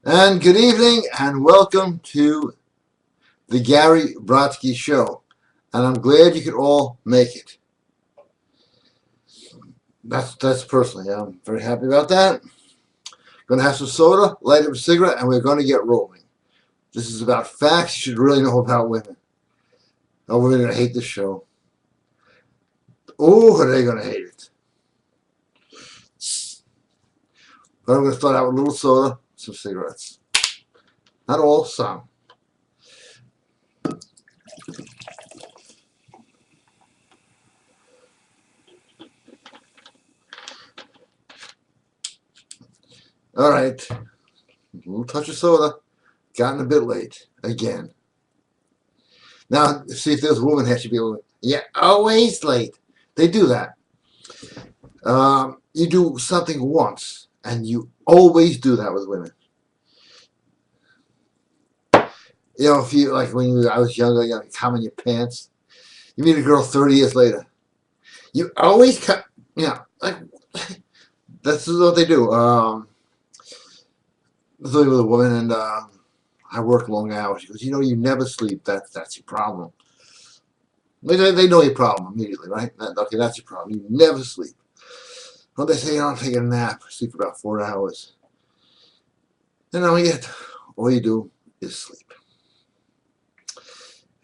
And good evening and welcome to the Gary Brodsky Show. And I'm glad you could all make it. That's personally, I'm very happy about that. Going to have some soda, light up a cigarette, and we're going to get rolling. This is about facts you should really know about women. Oh, women are going to hate this show. Oh, are they going to hate it? But I'm going to start out with a little soda, some cigarettes. Not all, some. All right. A little touch of soda. Gotten a bit late. Again. Now, see if there's a woman here, she'd be able to, yeah, always late. They do that. You do something once, and you always do that with women. You know, if you, like I was younger, you come in your pants. You meet a girl 30 years later. You always come, like, that's what they do. I was living with a woman, and I work long hours. She goes, you never sleep. That's your problem. They know your problem immediately, right? Okay, that's your problem. You never sleep. Well, they say, I'll take a nap. Sleep for about 4 hours. And now yet, all you do is sleep.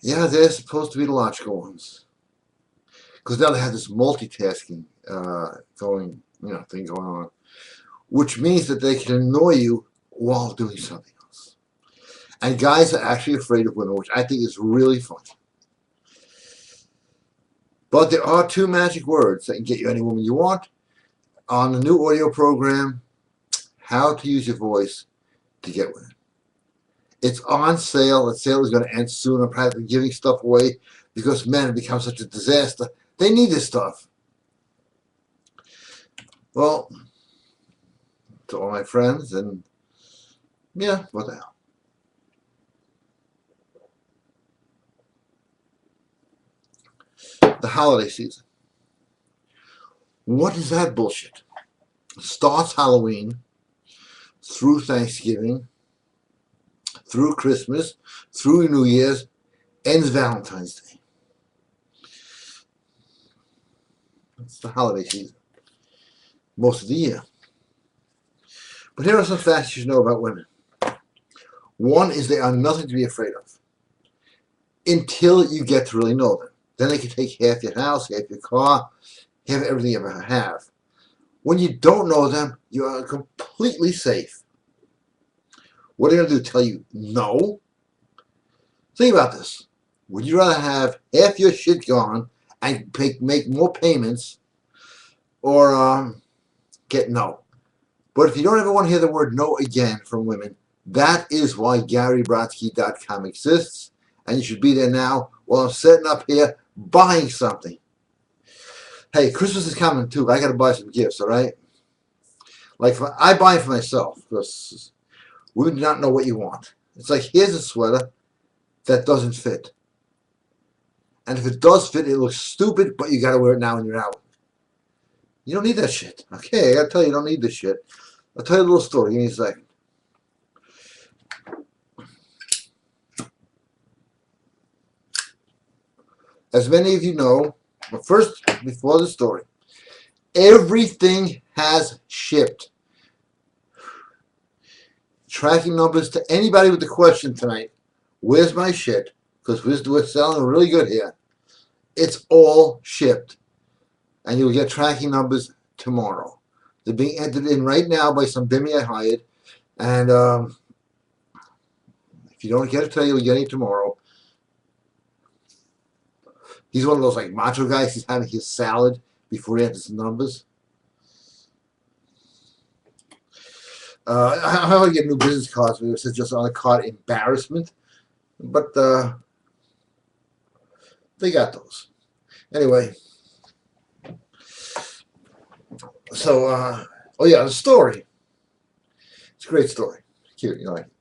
Yeah, they're supposed to be the logical ones. Because now they have this multitasking thing going on. Which means that they can annoy you while doing something else. And guys are actually afraid of women, which I think is really funny. But there are 2 magic words that can get you any woman you want. On the new audio program, How to Use Your Voice to Get Women. It's on sale. The sale is going to end soon. I'm practically giving stuff away because men have become such a disaster. They need this stuff. Well, to all my friends, and yeah, what the hell. The holiday season. What is that bullshit? Starts Halloween, through Thanksgiving, through Christmas, through New Year's, ends Valentine's Day. It's the holiday season. Most of the year. But here are some facts you should know about women. One is they are nothing to be afraid of. Until you get to really know them. Then they can take half your house, half your car, half everything you ever have. When you don't know them, you are completely safe. What are they going to do? Tell you no? Think about this. Would you rather have half your shit gone and make more payments, or get no? But if you don't ever want to hear the word no again from women, that is why GaryBrodsky.com exists, and you should be there now while I'm setting up here buying something. Hey, Christmas is coming too. I got to buy some gifts, all right? Like, I buy for myself because we do not know what you want. It's like, here's a sweater that doesn't fit. And if it does fit, it looks stupid, but you got to wear it now when you're out. You don't need that shit. Okay, I got to tell you, you don't need this shit. I'll tell you a little story. Give me a second. As many of you know, but first, before the story, everything has shipped. Tracking numbers to anybody with the question tonight, where's my shit? Because we're selling really good here. It's all shipped. And you'll get tracking numbers tomorrow. They're being entered in right now by some bimmy I hired. And if you don't get it today, you'll get it tomorrow. He's one of those like macho guys. He's having his salad before he enters the numbers. I want to get new business cards. It says just on the card, embarrassment. But they got those. Anyway. So, oh yeah, the story. It's a great story. Cute, you like it.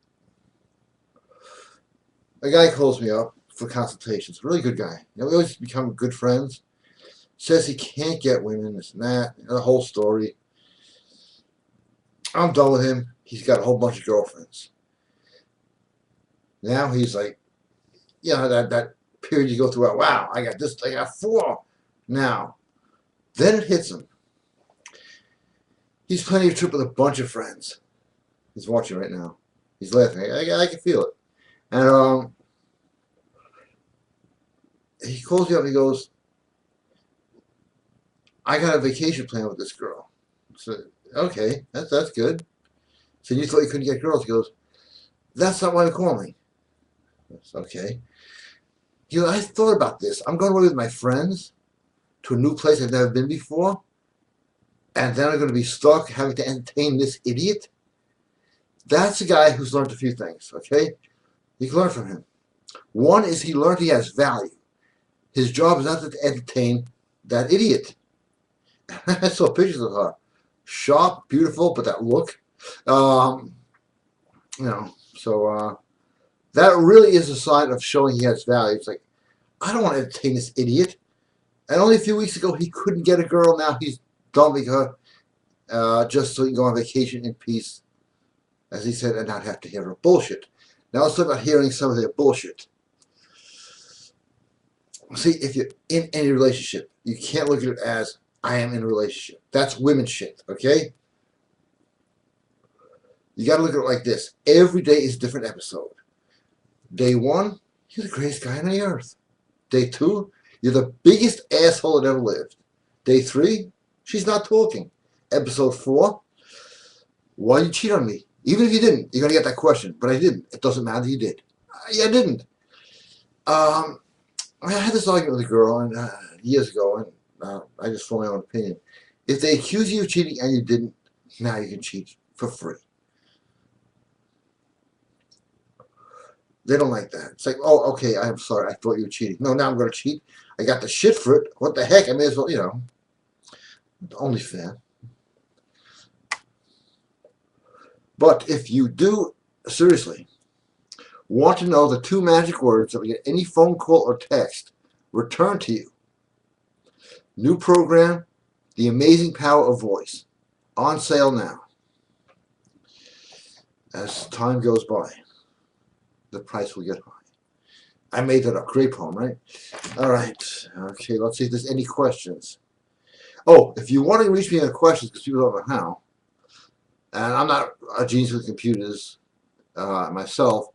A guy calls me up for consultations. Really good guy. We always become good friends. Says he can't get women, this and that. The whole story. I'm done with him. he's got a whole bunch of girlfriends. Now he's like, you know, that period you go through, wow, I got this, I got 4 now. Then it hits him. He's planning a trip with a bunch of friends. He's watching right now. He's laughing. I can feel it. And he calls me up and he goes, I got a vacation plan with this girl. So, okay, that's good. So you thought you couldn't get girls? He goes, that's not why I'm calling. That's okay. You know, I thought about this. I'm going away with my friends to a new place I've never been before, and then I'm going to be stuck having to entertain this idiot. That's a guy who's learned a few things, okay? You can learn from him. One is he learned he has value. His job is not to entertain that idiot. I saw pictures of her. Sharp, beautiful, but that look. You know, so that really is a sign of showing he has value. It's like, I don't want to entertain this idiot. And only a few weeks ago, he couldn't get a girl. Now he's dumping her just so he can go on vacation in peace, as he said, and not have to hear her bullshit. Now let's talk about hearing some of their bullshit. See, if you're in any relationship, you can't look at it as, I am in a relationship. That's women's shit, okay? You got to look at it like this. Every day is a different episode. Day 1, you're the greatest guy on the earth. Day 2, you're the biggest asshole that ever lived. Day 3, she's not talking. Episode 4, why you cheat on me? Even if you didn't, you're going to get that question. But I didn't. It doesn't matter, you did. Yeah, I didn't. I had this argument with a girl years ago, and I just formed my own opinion. If they accuse you of cheating and you didn't, now you can cheat for free. They don't like that. It's like, oh, okay, I'm sorry, I thought you were cheating. No, now I'm going to cheat. I got the shit for it. What the heck? I may as well, you know. Only fair. But if you do, seriously, want to know the 2 magic words that will get any phone call or text returned to you, new program, The Amazing Power of Voice, on sale now. As time goes by, the price will get high. I made that up. Great poem, right? All right. Okay, let's see if there's any questions. Oh, if you want to reach me on questions, because people don't know how, and I'm not a genius with computers myself,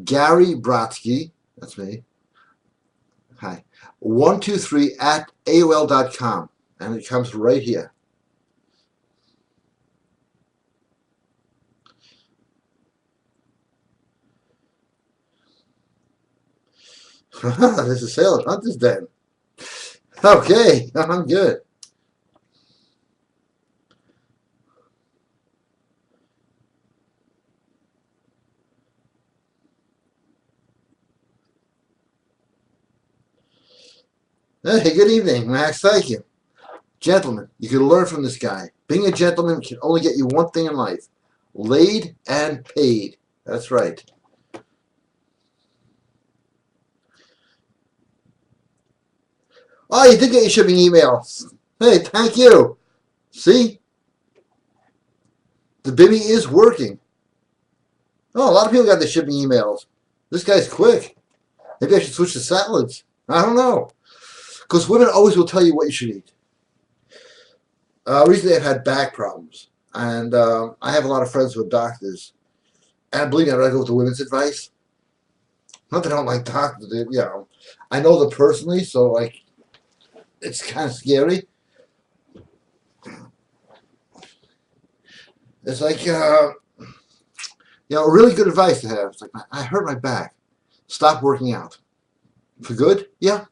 Gary Brodsky, that's me, hi, 123 at AOL.com, and it comes right here. There's a sale at Hunter's Den. Okay, I'm good. Hey, good evening, Max. Thank you. Gentlemen, you can learn from this guy. Being a gentleman can only get you one thing in life. Laid and paid. That's right. Oh, you did get your shipping emails. Hey, thank you. See? The Bimmy is working. Oh, a lot of people got their shipping emails. This guy's quick. Maybe I should switch to salads. I don't know. Because women always will tell you what you should eat. Recently I've had back problems. And I have a lot of friends who are doctors. And believe me, I go with the women's advice. Not that I don't like doctors. You know, I know them personally, so like, it's kind of scary. It's like, you know, really good advice to have. It's like, I hurt my back. Stop working out. For good? Yeah.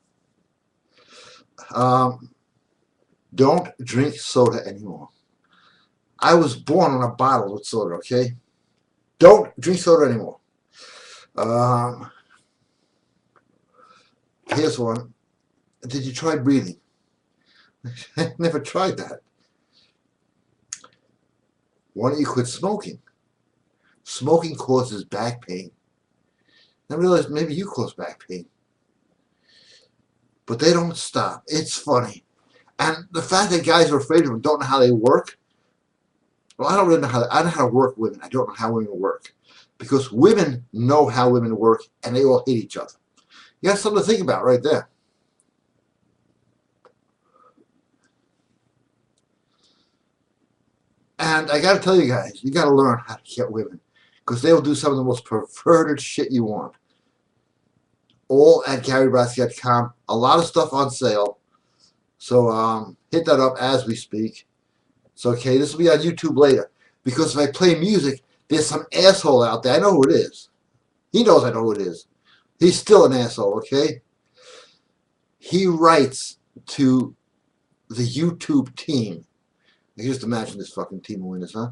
Don't drink soda anymore. I was born on a bottle with soda, okay? Don't drink soda anymore. Here's one. Did you try breathing? I never tried that. Why don't you quit smoking? Smoking causes back pain. I realized maybe you cause back pain. But they don't stop. It's funny. And the fact that guys are afraid of them, don't know how they work, Well, I don't really know how I know how to work women. I don't know how women work. Because women know how women work, and they all hate each other. You got something to think about right there. And I got to tell you guys, you got to learn how to get women. Because they will do some of the most perverted shit you want. All at GaryBrodsky.com. A lot of stuff on sale. So hit that up as we speak. So okay, this will be on YouTube later. Because if I play music, there's some asshole out there. I know who it is. He knows I know who it is. He's still an asshole, okay? He writes to the YouTube team. I can just imagine this fucking team of winners, huh?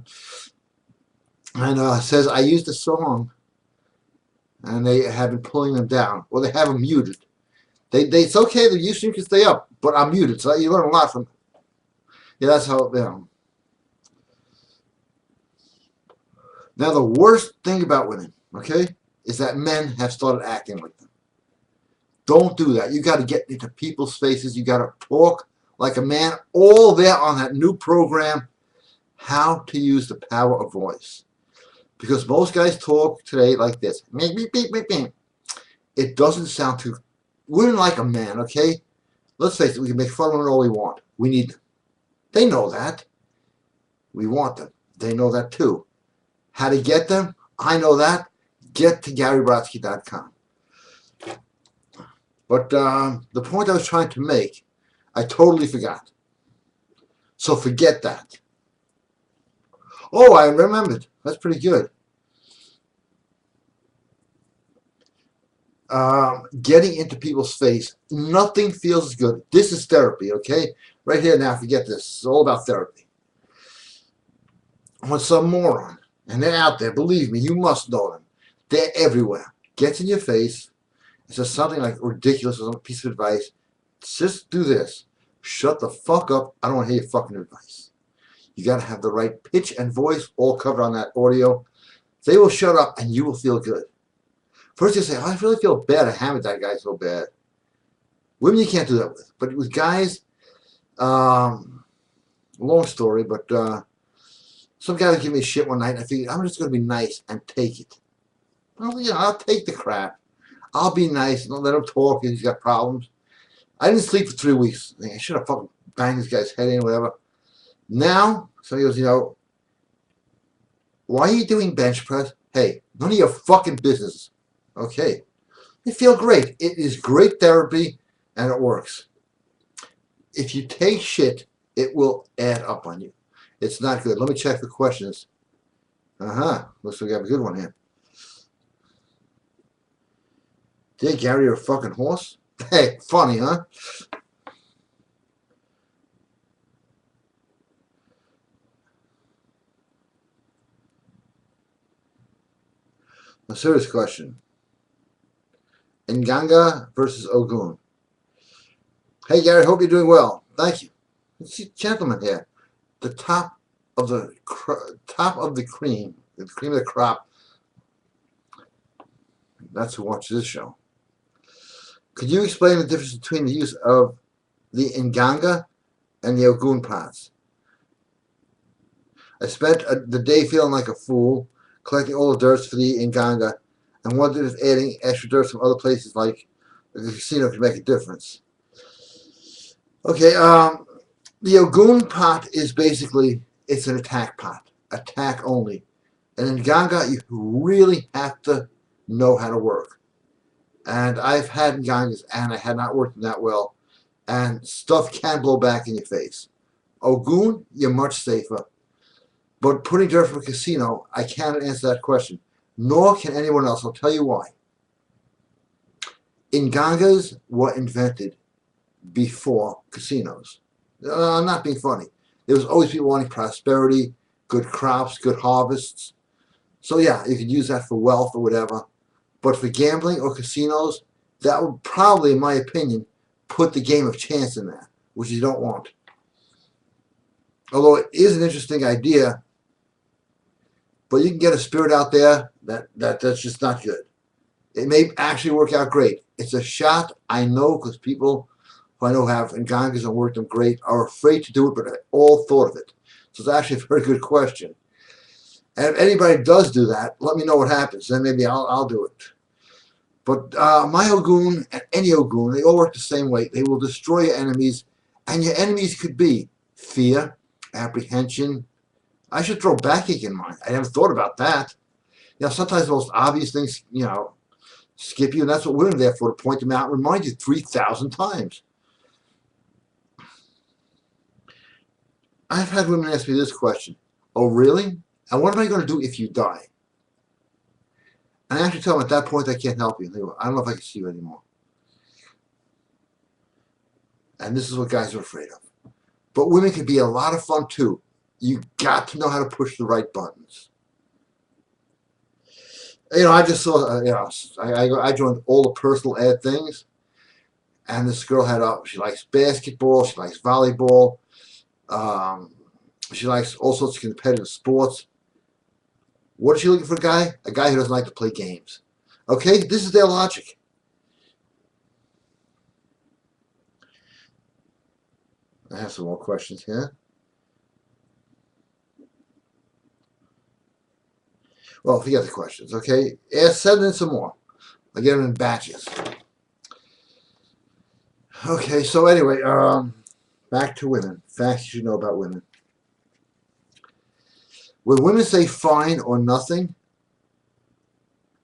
And says, I used a song, and they have been pulling them down. Well, they have them muted. It's okay, the YouTube can stay up, but I'm muted, so you learn a lot from it. Yeah, that's how, Now, the worst thing about women, okay, is that men have started acting like them. Don't do that. You got to get into people's faces. You got to talk like a man. All there on that new program, How to Use the Power of Voice. Because most guys talk today like this. It doesn't sound too... Women like a man, okay? Let's face it, we can make fun of them all we want. We need them. They know that. We want them. They know that too. How to get them? I know that. Get to GaryBrodsky.com. But the point I was trying to make, I totally forgot. So forget that. Oh, I remembered. That's pretty good. Getting into people's face. Nothing feels good. This is therapy, okay? Right here now, forget this. It's all about therapy. When some moron, and they're out there, believe me, you must know them. They're everywhere. Gets in your face. It says something like ridiculous or some piece of advice. Just do this. Shut the fuck up. I don't want to hear your fucking advice. You got to have the right pitch and voice all covered on that audio. They will shut up and you will feel good. First you say, oh, I really feel bad. I hammered that guy so bad. Women you can't do that with. But with guys, long story, but some guy would give me shit one night and I figured I'm just going to be nice and take it. Well, you know, I'll take the crap. I'll be nice and don't let him talk and he's got problems. I didn't sleep for 3 weeks. I think I should have fucking banged this guy's head in, whatever. Now, somebody goes, you know, why are you doing bench press? Hey, none of your fucking business. Okay. You feel great. It is great therapy and it works. If you take shit, it will add up on you. It's not good. Let me check the questions. Looks like we have a good one here. Did Gary, you're a fucking horse? Hey, funny, huh? A serious question. Nganga versus Ogun. Hey, Gary, hope you're doing well. Thank you. Let's see, gentlemen here. The top of the cream of the crop. That's who watches this show. Could you explain the difference between the use of the Nganga and the Ogun pots? I spent the day feeling like a fool, collecting all the dirts for the Nganga, and wondered if adding extra dirt from other places like the casino could make a difference. Okay, the Ogun pot is basically, it's an attack pot, attack only. And in Nganga, you really have to know how to work. And I've had Ngangas, and I had not worked them that well, and stuff can blow back in your face. Ogun, you're much safer. But putting dirt from a casino, I cannot answer that question. Nor can anyone else. I'll tell you why. Ngangas were invented before casinos. I'm not being funny. There was always people wanting prosperity, good crops, good harvests. So yeah, you could use that for wealth or whatever. But for gambling or casinos, that would probably, in my opinion, put the game of chance in there, which you don't want. Although it is an interesting idea, but you can get a spirit out there that's just not good. It may actually work out great. It's a shot, I know, because people who I know have Ngangas and worked them great are afraid to do it, but I all thought of it. So it's actually a very good question. And if anybody does do that, let me know what happens. Then maybe I'll do it. But my Ogun and any Ogun, they all work the same way. They will destroy your enemies. And your enemies could be fear, apprehension. I should throw backache in mine. I never thought about that. Sometimes the most obvious things, skip you. And that's what women are there for, to point them out and remind you 3,000 times. I've had women ask me this question. Oh, really? And what am I going to do if you die? And I actually tell them at that point I can't help you. They go, I don't know if I can see you anymore. And this is what guys are afraid of. But women can be a lot of fun too. You got to know how to push the right buttons. I just saw, I joined all the personal ad things. And this girl she likes basketball, she likes volleyball, she likes all sorts of competitive sports. What is she looking for, a guy? A guy who doesn't like to play games. Okay, this is their logic. I have some more questions here. Well, forget the questions, okay? Send in some more. I get them in batches. Okay, so anyway, back to women. Facts you should know about women. When women say fine or nothing,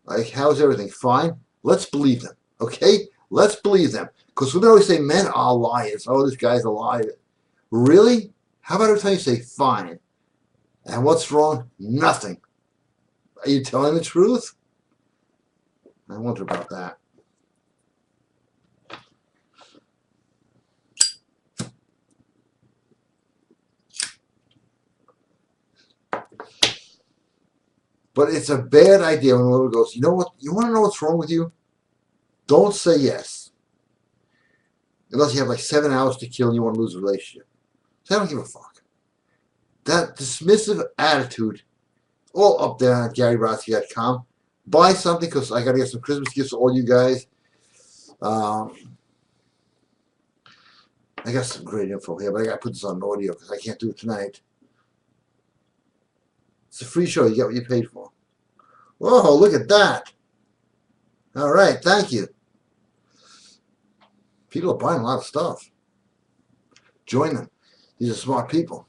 like how's everything? Fine? Let's believe them, okay? Let's believe them. Because women always say men are liars. Oh, this guy's a liar. Really? How about every time you say fine? And what's wrong? Nothing. Are you telling the truth? I wonder about that. But it's a bad idea when a woman goes, you know what? You want to know what's wrong with you? Don't say yes. Unless you have like 7 hours to kill and you want to lose a relationship. So I don't give a fuck. That dismissive attitude, all up there on GaryBrodsky.com. Buy something because I got to get some Christmas gifts for all you guys. I got some great info here, but I got to put this on audio because I can't do it tonight. It's a free show. You get what you paid for. Whoa, look at that. All right, thank you. People are buying a lot of stuff. Join them. These are smart people.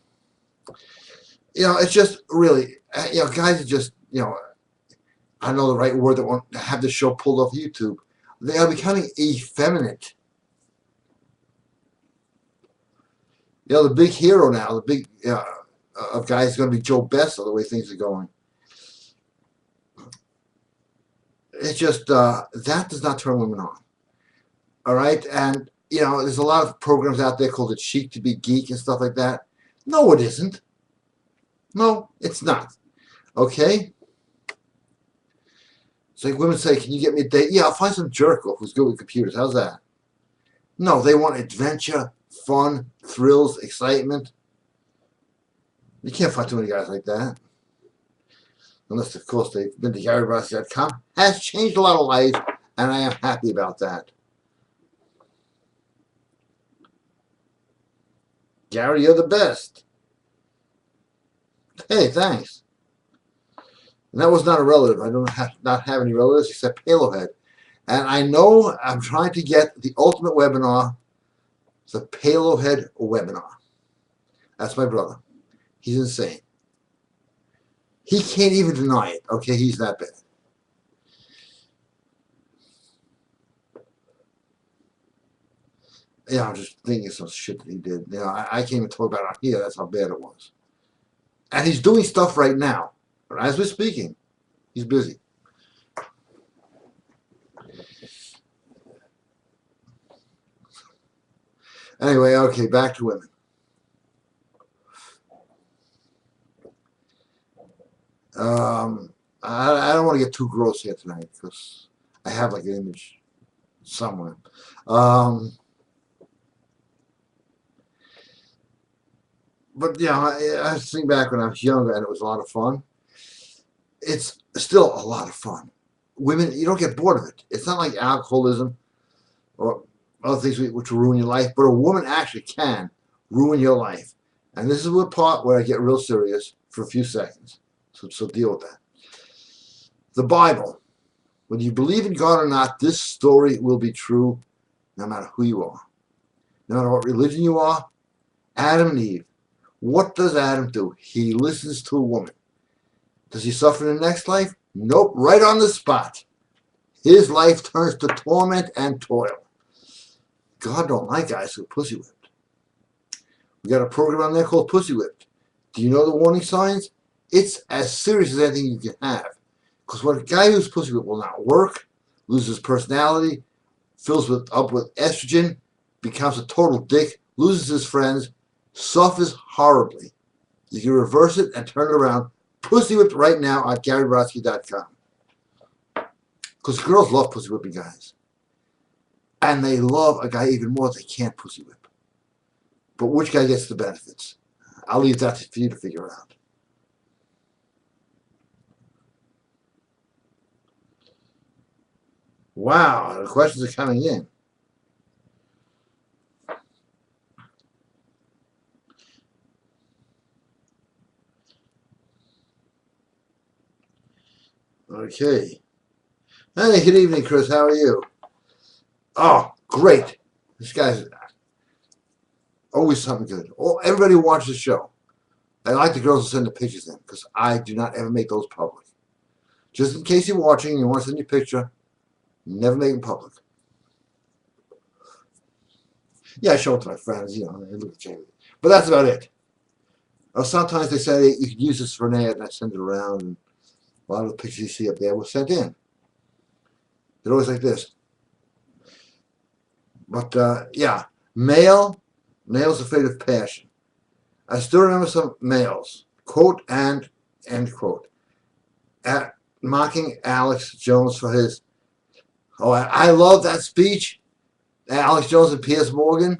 It's just really, guys are just, I don't know the right word that want to have this show pulled off YouTube. They are becoming effeminate. The big hero now, the big of guys is going to be Joe Bessa, the way things are going. It's just, that does not turn women on. All right? And, there's a lot of programs out there called It's Chic to be Geek and stuff like that. No, it isn't. No, it's not. Okay? It's like women say, can you get me a date? Yeah, I'll find some jerk off who's good with computers. How's that? No, they want adventure, fun, thrills, excitement. You can't find too many guys like that. Unless, of course, they've been to GaryBrodsky.com. Has changed a lot of lives, and I am happy about that. Gary, you're the best. Hey, thanks. And that was not a relative. I don't not have any relatives except Palohead. And I know I'm trying to get the ultimate webinar. It's a Palohead webinar. That's my brother. He's insane. He can't even deny it. Okay, he's that bad. I'm just thinking of some shit that he did. I can't even talk about it on here. That's how bad it was. And he's doing stuff right now. As we're speaking, he's busy. Anyway, okay, back to women. I don't want to get too gross here tonight because I have like an image somewhere. But I think back when I was younger and it was a lot of fun. It's still a lot of fun. Women, you don't get bored of it. It's not like alcoholism or other things which will ruin your life, but a woman actually can ruin your life. And this is the part where I get real serious for a few seconds. So deal with that. The Bible. Whether you believe in God or not, this story will be true no matter who you are. No matter what religion you are. Adam and Eve. What does Adam do? He listens to a woman. Does he suffer in the next life? Nope, right on the spot. His life turns to torment and toil. God don't like guys who are pussy whipped. We got a program on there called Pussy Whipped. Do you know the warning signs? It's as serious as anything you can have. Because when a guy who's pussy whipped will not work, loses personality, fills up with estrogen, becomes a total dick, loses his friends, suffers horribly. You can reverse it and turn it around. Pussy whipped right now on GaryBrodsky.com. Because girls love pussy whipping guys. And they love a guy even more if they can't pussy whip. But which guy gets the benefits? I'll leave that for you to figure out. Wow, the questions are coming in. Okay. Hey, good evening, Chris. How are you? Oh, great. This guy's always something good. Oh, everybody watches the show. I like the girls to send the pictures in because I do not ever make those public. Just in case you're watching and you want to send your picture, never make them public. Yeah, I show it to my friends, you know, they look at you. But that's about it. Or sometimes they say you can use this for an ad, and I send it around, and a lot of the pictures you see up there were sent in. They're always like this. But, yeah, male's afraid of passion. I still remember some males, quote and end quote, at mocking Alex Jones for his, oh, I love that speech, Alex Jones and Piers Morgan.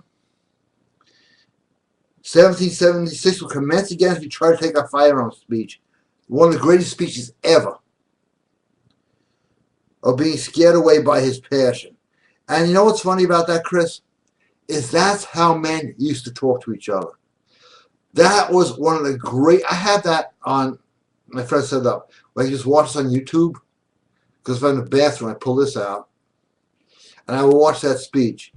1776 will commence again if you try to take our firearms speech. One of the greatest speeches ever. Of being scared away by his passion. And you know what's funny about that, Chris? Is that's how men used to talk to each other. That was one of the great, I have that on, my friend set it up, where I just watch this on YouTube. Because if I'm in the bathroom, I pull this out. And I will watch that speech.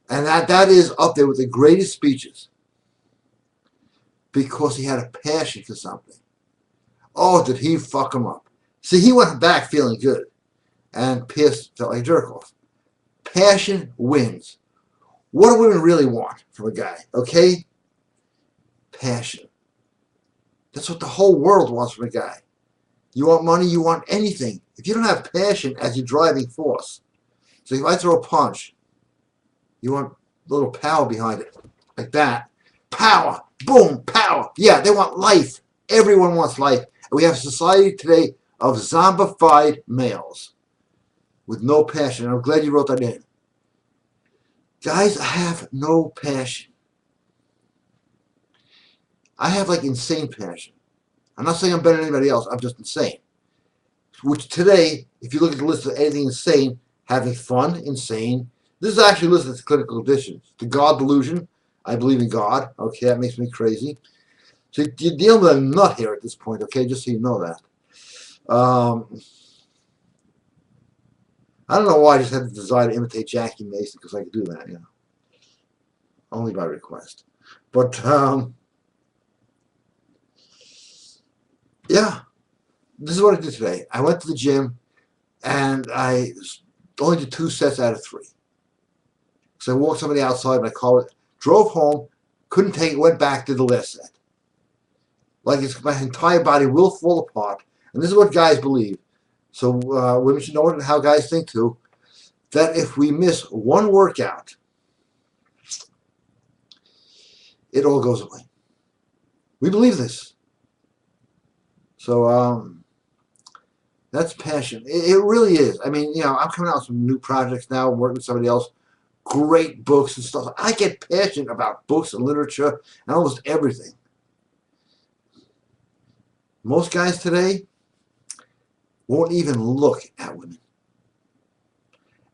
And that is up there with the greatest speeches. Because he had a passion for something. Oh, did he fuck him up. See, he went back feeling good. And Pierce felt like a jerk off. Passion wins. What do women really want from a guy? Okay? Passion. That's what the whole world wants from a guy. You want money, you want anything. If you don't have passion as your driving force. So if I throw a punch, you want a little power behind it. Like that. Power. Boom. Power. Yeah, they want life. Everyone wants life. And we have a society today of zombified males with no passion. And I'm glad you wrote that in. Guys, I have no passion. I have like insane passion. I'm not saying I'm better than anybody else. I'm just insane. Which today, if you look at the list of anything insane, having fun, insane. This is actually listed as clinical conditions. The God delusion. I believe in God. Okay, that makes me crazy. So you're dealing with a nut here at this point, okay, just so you know that. I don't know why I just had the desire to imitate Jackie Mason, because I could do that, you know. Only by request. But, yeah. This is what I did today. I went to the gym, and I only did 2 sets out of 3. So I walked somebody outside, my car, drove home, couldn't take it, went back, did the last set. Like my entire body will fall apart. And this is what guys believe. So women should know how guys think too. That if we miss one workout, it all goes away. We believe this. So that's passion. It really is. I mean, you know, I'm coming out with some new projects now, working with somebody else. Great books and stuff. I get passionate about books and literature and almost everything. Most guys today won't even look at women.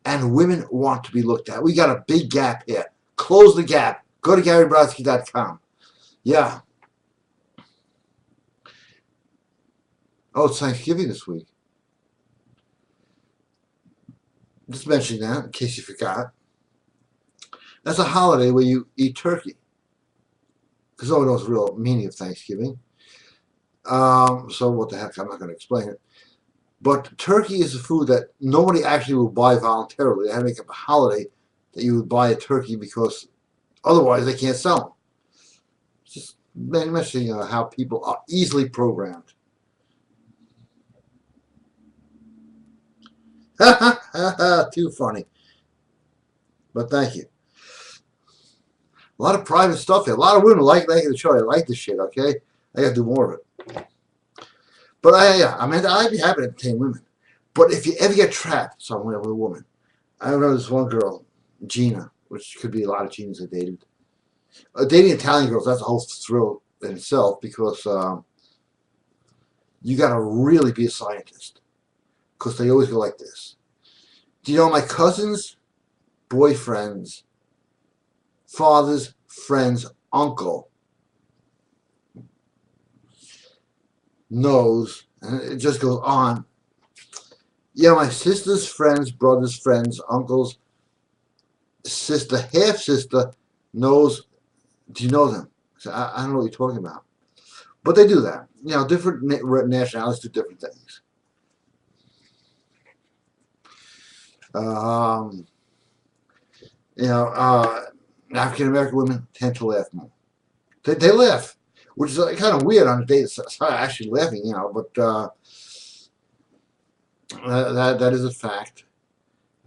And women want to be looked at. We got a big gap here. Close the gap. Go to GaryBrodsky.com. Yeah. Oh, it's Thanksgiving this week. Just mentioning that in case you forgot. That's a holiday where you eat turkey. Because no one knows the real meaning of Thanksgiving. So what the heck, I'm not going to explain it. But turkey is a food that nobody actually will buy voluntarily. They have to make up a holiday that you would buy a turkey because otherwise they can't sell them. Just mentioning how people are easily programmed. Too funny. But thank you. A lot of private stuff here. A lot of women like the show. I like this shit, okay? I gotta do more of it. But I'd be happy to entertain women. But if you ever get trapped somewhere with a woman, I know this one girl, Gina, which could be a lot of Ginas I dated. Dating Italian girls, that's a whole thrill in itself because you gotta really be a scientist. Because they always go like this. Do you know my cousin's boyfriend's father's friend's uncle knows, and it just goes on. Yeah, my sister's friend's brother's friend's uncle's sister, half sister, knows. Do you know them? So I don't know what you're talking about, but they do that. You know, different nationalities do different things. African American women tend to laugh more. They laugh, which is kind of weird on a date. It's not actually laughing, but that is a fact.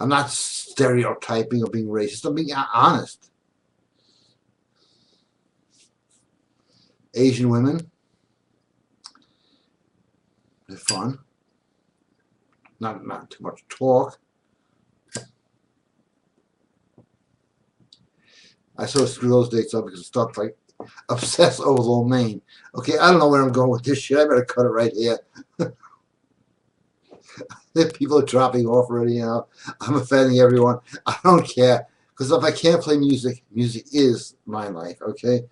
I'm not stereotyping or being racist. I'm being honest. Asian women, they're fun. Not too much talk. I sort of screw those dates up because it starts like obsess over lo mein. Okay, I don't know where I'm going with this shit. I better cut it right here. People are dropping off already. I'm offending everyone. I don't care because if I can't play music, music is my life. Okay.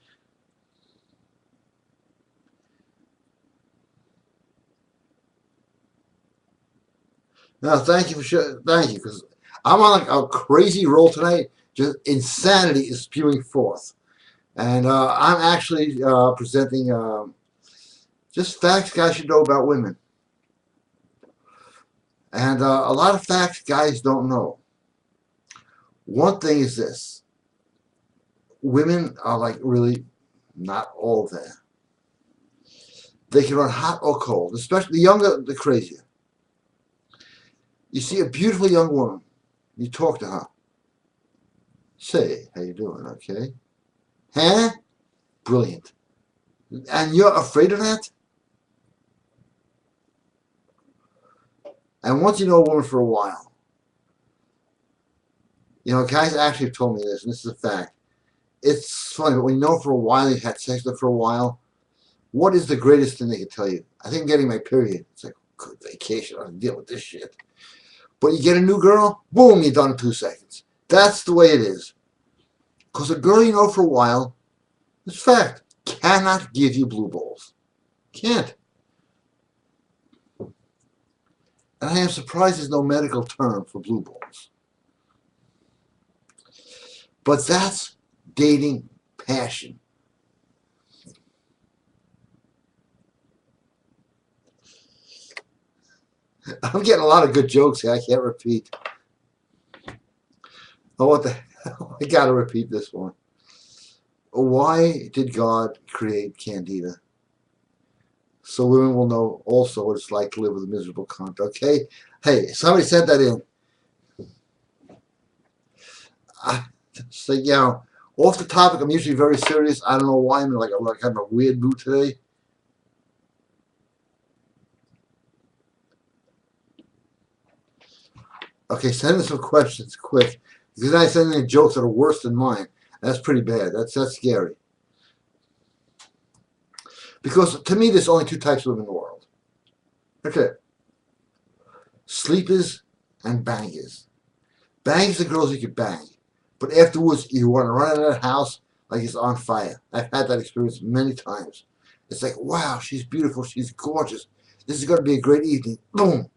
No, thank you thank you because I'm on like a crazy roll tonight. Just insanity is spewing forth. And I'm actually presenting just facts guys should know about women. And a lot of facts guys don't know. One thing is this. Women are like really not all there. They can run hot or cold, especially the younger, the crazier. You see a beautiful young woman. You talk to her. Say, how you doing? Okay. Huh? Brilliant. And you're afraid of that? And once you know a woman for a while, guys actually have told me this, and this is a fact. It's funny, but when you know for a while, you've had sex with her for a while, what is the greatest thing they can tell you? I think I'm getting my period. It's like, good vacation, I don't deal with this shit. But you get a new girl, boom, you're done in 2 seconds. That's the way it is. Because a girl you know for a while, it's fact, cannot give you blue balls. Can't. And I am surprised there's no medical term for blue balls. But that's dating passion. I'm getting a lot of good jokes here. I can't repeat. Oh, what the hell? I gotta repeat this one. Why did God create Candida? So women will know also what it's like to live with a miserable cunt, okay? Hey, somebody sent that in. So, off the topic, I'm usually very serious. I don't know why I'm like kind of a weird mood today. Okay, send me some questions quick. Because I send in jokes that are worse than mine. That's pretty bad. That's scary. Because to me, there's only 2 types of women in the world. Okay. Sleepers and bangers. Bangers are girls you can bang. But afterwards, you want to run out of that house like it's on fire. I've had that experience many times. It's like, wow, she's beautiful, she's gorgeous. This is going to be a great evening. Boom.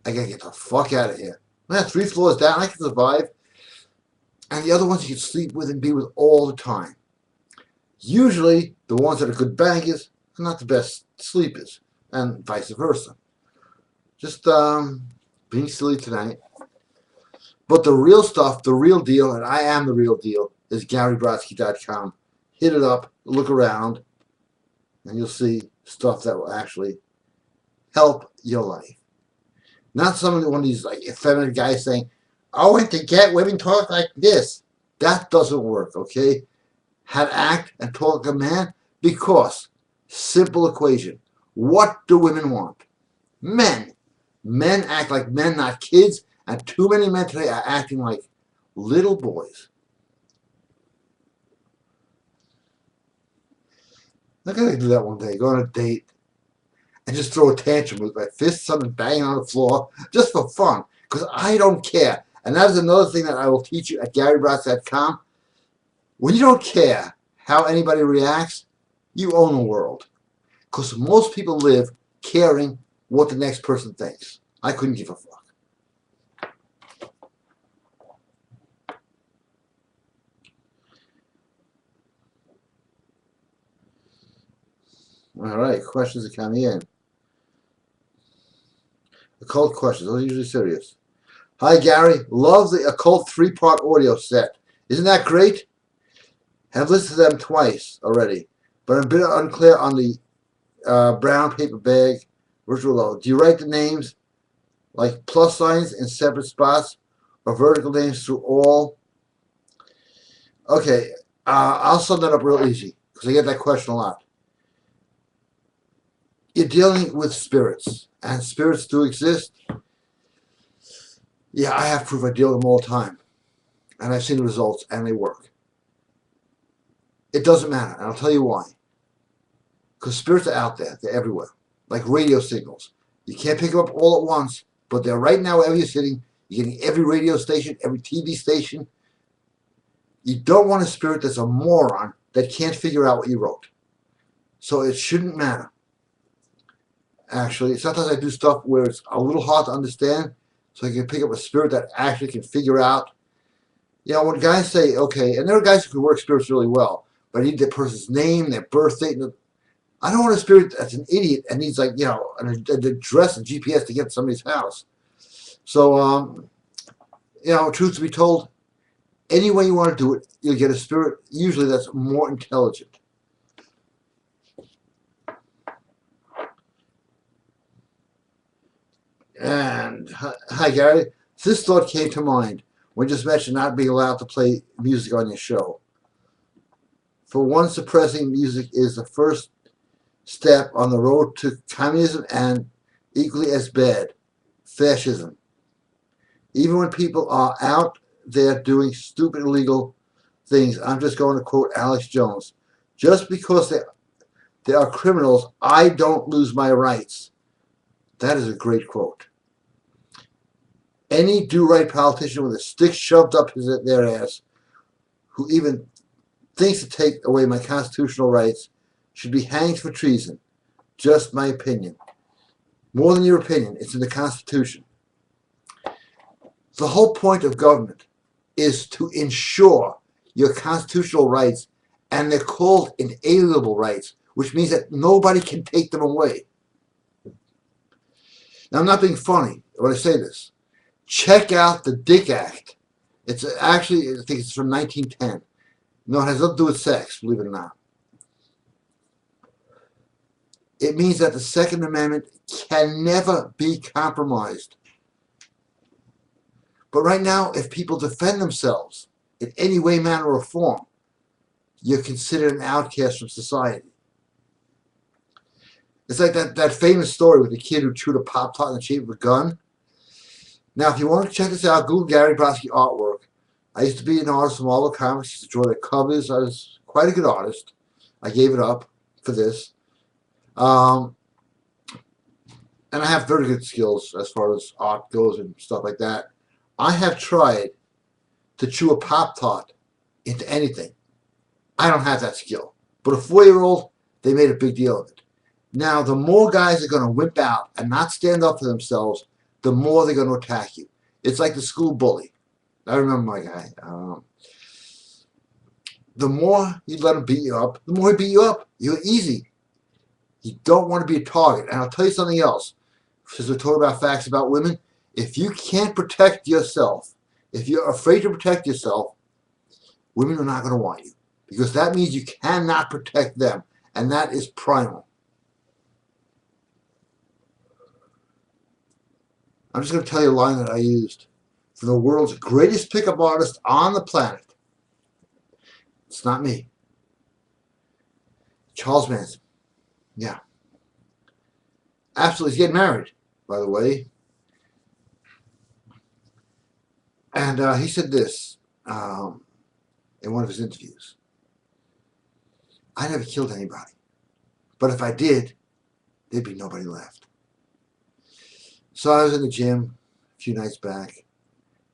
I got to get the fuck out of here. Man, 3 floors down, I can survive. And the other ones you can sleep with and be with all the time. Usually, the ones that are good bangers are not the best sleepers, and vice versa. Just being silly tonight. But the real stuff, the real deal, and I am the real deal, is GaryBrodsky.com. Hit it up, look around, and you'll see stuff that will actually help your life. Not one of these like effeminate guys saying, "Oh, and to get women talk like this." That doesn't work, okay? How to act and talk like a man, because simple equation. What do women want? Men. Men act like men, not kids, and too many men today are acting like little boys. I'm going to do that one day. Go on a date and just throw a tantrum with my fists up and banging on the floor just for fun, because I don't care. And that is another thing that I will teach you at GaryBrodsky.com. When you don't care how anybody reacts, you own the world. Because most people live caring what the next person thinks. I couldn't give a fuck. All right, questions are coming in. Occult questions, those are usually serious. Hi, Gary. Love the Occult 3-part audio set. Isn't that great? Have listened to them twice already, but I'm a bit unclear on the brown paper bag virtual load. Do you write the names like plus signs in separate spots or vertical names through all? Okay, I'll sum that up real easy because I get that question a lot. You're dealing with spirits, and spirits do exist. Yeah, I have proof. I deal with them all the time, and I've seen the results, and they work. It doesn't matter, and I'll tell you why. Because spirits are out there. They're everywhere, like radio signals. You can't pick them up all at once, but they're right now wherever you're sitting. You're getting every radio station, every TV station. You don't want a spirit that's a moron that can't figure out what you wrote. So it shouldn't matter. Actually, sometimes I do stuff where it's a little hard to understand, so I can pick up a spirit that actually can figure out. You know, when guys say, okay, and there are guys who can work spirits really well, but I need that person's name, their birth date. I don't want a spirit that's an idiot and needs, like, you know, an address and GPS to get to somebody's house. So, you know, truth to be told, any way you want to do it, you'll get a spirit usually that's more intelligent. And hi, Gary. This thought came to mind when you just mentioned not being allowed to play music on your show. For one, suppressing music is the first step on the road to communism and, equally as bad, fascism. Even when people are out there doing stupid illegal things, I'm just going to quote Alex Jones, just because they are criminals, I don't lose my rights. That is a great quote. Any do-right politician with a stick shoved up their ass who even thinks to take away my constitutional rights should be hanged for treason. Just my opinion. More than your opinion, it's in the Constitution. The whole point of government is to ensure your constitutional rights, and they're called inalienable rights, which means that nobody can take them away. Now, I'm not being funny when I say this. Check out the Dick Act. It's actually, I think it's from 1910. No, it has nothing to do with sex, believe it or not. It means that the Second Amendment can never be compromised. But right now, if people defend themselves in any way, manner, or form, you're considered an outcast from society. It's like that famous story with the kid who chewed a Pop-Tart in the shape of a gun. Now, if you want to check this out, Google Gary Brodsky artwork. I used to be an artist from Marvel Comics. I used to draw their covers. I was quite a good artist. I gave it up for this. And I have very good skills as far as art goes and stuff like that. I have tried to chew a Pop-Tart into anything. I don't have that skill. But a 4-year-old, they made a big deal of it. Now, the more guys are going to wimp out and not stand up for themselves, the more they're going to attack you. It's like the school bully. I remember my guy. The more you let him beat you up, the more he beat you up. You're easy. You don't want to be a target. And I'll tell you something else. Since we're talking about facts about women, if you can't protect yourself, if you're afraid to protect yourself, women are not going to want you. Because that means you cannot protect them. And that is primal. I'm just going to tell you a line that I used from the world's greatest pickup artist on the planet. It's not me. Charles Manson. Yeah. Absolutely. He's getting married, by the way. And he said this in one of his interviews. I never killed anybody. But if I did, there'd be nobody left. So I was in the gym a few nights back.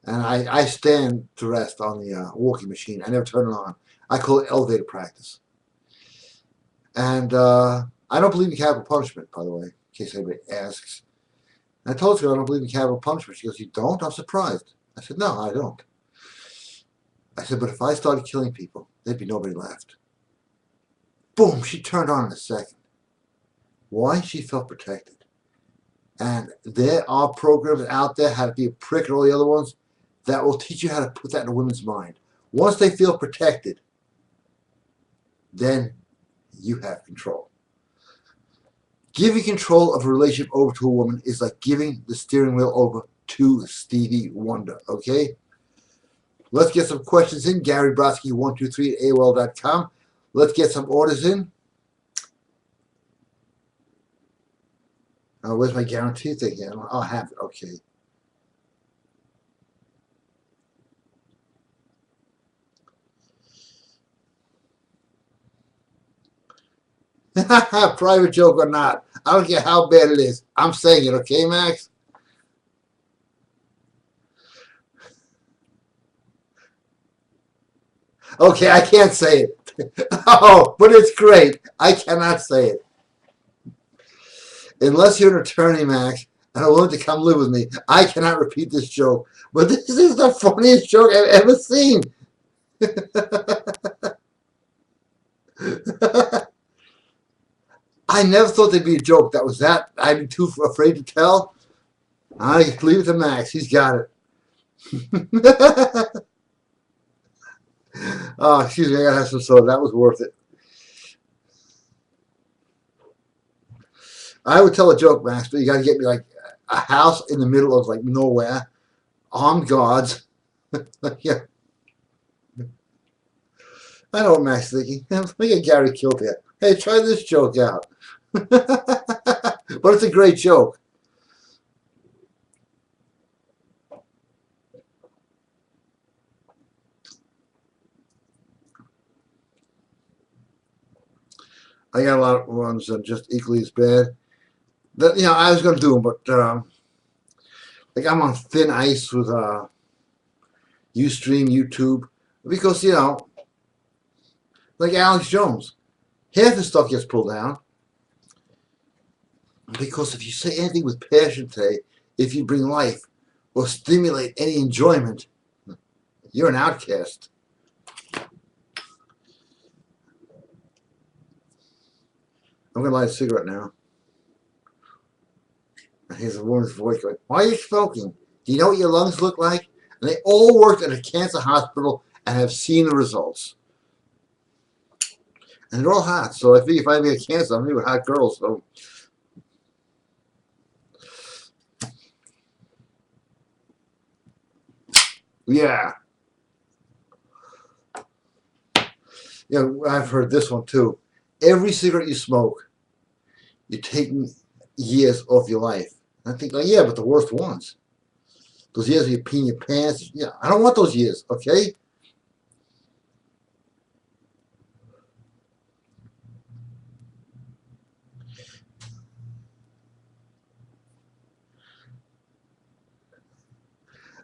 And I stand to rest on the walking machine. I never turn it on. I call it elevator practice. And I don't believe in capital punishment, by the way, in case anybody asks. And I told her I don't believe in capital punishment. She goes, you don't? I'm surprised. I said, no, I don't. I said, but if I started killing people, there'd be nobody left. Boom, she turned on in a second. Why? She felt protected. And there are programs out there, how to be a prick and all the other ones, that will teach you how to put that in a woman's mind. Once they feel protected, then you have control. Giving control of a relationship over to a woman is like giving the steering wheel over to Stevie Wonder, okay? Let's get some questions in. Gary Brodsky 123 at AOL.com. Let's get some orders in. Where's my guarantee thing here? I'll have it. Okay. Private joke or not. I don't care how bad it is. I'm saying it, okay, Max? Okay, I can't say it. Oh, but it's great. I cannot say it. Unless you're an attorney, Max, and are willing to come live with me, I cannot repeat this joke. But this is the funniest joke I've ever seen. I never thought there'd be a joke that was that I'd be too afraid to tell. I leave it to Max. He's got it. Oh, excuse me. I gotta have some soda. That was worth it. I would tell a joke, Max, but you gotta get me like a house in the middle of like nowhere, armed guards. Yeah. I know what Max is thinking. Let me get Gary killed here. Hey, try this joke out. But it's a great joke. I got a lot of ones that are just equally as bad. That, you know, I was going to do them, but like I'm on thin ice with Ustream, YouTube, because, you know, like Alex Jones, half his stuff gets pulled down. Because if you say anything with passion today, if you bring life or stimulate any enjoyment, you're an outcast. I'm going to light a cigarette now. And here's a woman's voice going, why are you smoking? Do you know what your lungs look like? And they all worked at a cancer hospital and have seen the results. And they're all hot. So I think if I get cancer, I'm going to be with hot girls. So. Yeah. Yeah, I've heard this one too. Every cigarette you smoke, you're taking years off your life. And I think, like, yeah, but the worst ones. Those years where you're peeing your pants. Yeah, I don't want those years, okay?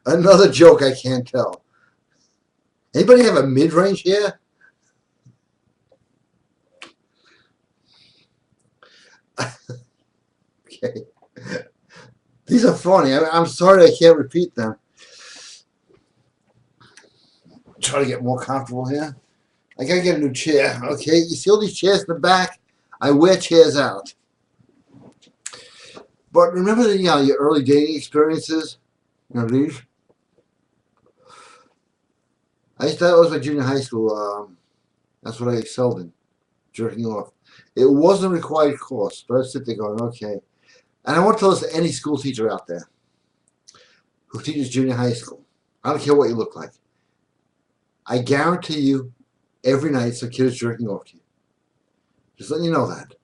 Another joke I can't tell. Anybody have a mid-range here? These are funny. I'm sorry I can't repeat them. Try to get more comfortable here. I gotta get a new chair. Okay, you see all these chairs in the back? I wear chairs out. But remember the, your early dating experiences? These? That was my junior high school. That's what I excelled in, jerking off. It wasn't a required course, but I sit there going, okay. And I want to tell this to any school teacher out there who teaches junior high school. I don't care what you look like. I guarantee you, every night some kid is jerking off to you. Just letting you know that.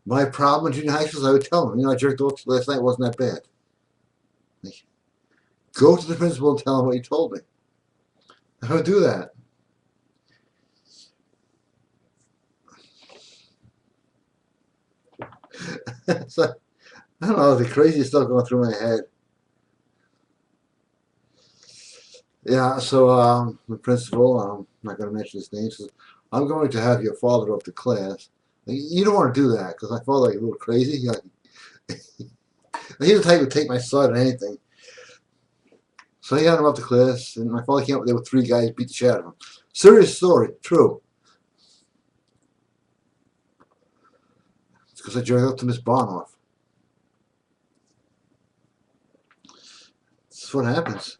My problem in junior high school is I would tell them, I jerked off last night, it wasn't that bad. Like, go to the principal and tell him what you told me. I would do that. So, I don't know, the craziest stuff going through my head. Yeah, so the principal, I'm not going to mention his name, says, I'm going to have your father up to class. You don't want to do that because my father's like a little crazy. He's the type who would take my side on anything. So he got him up to class, and my father came up there with 3 guys, beat the shit out of him. Serious story, true. It's because I jerked up to Miss Barnoff. That's what happens.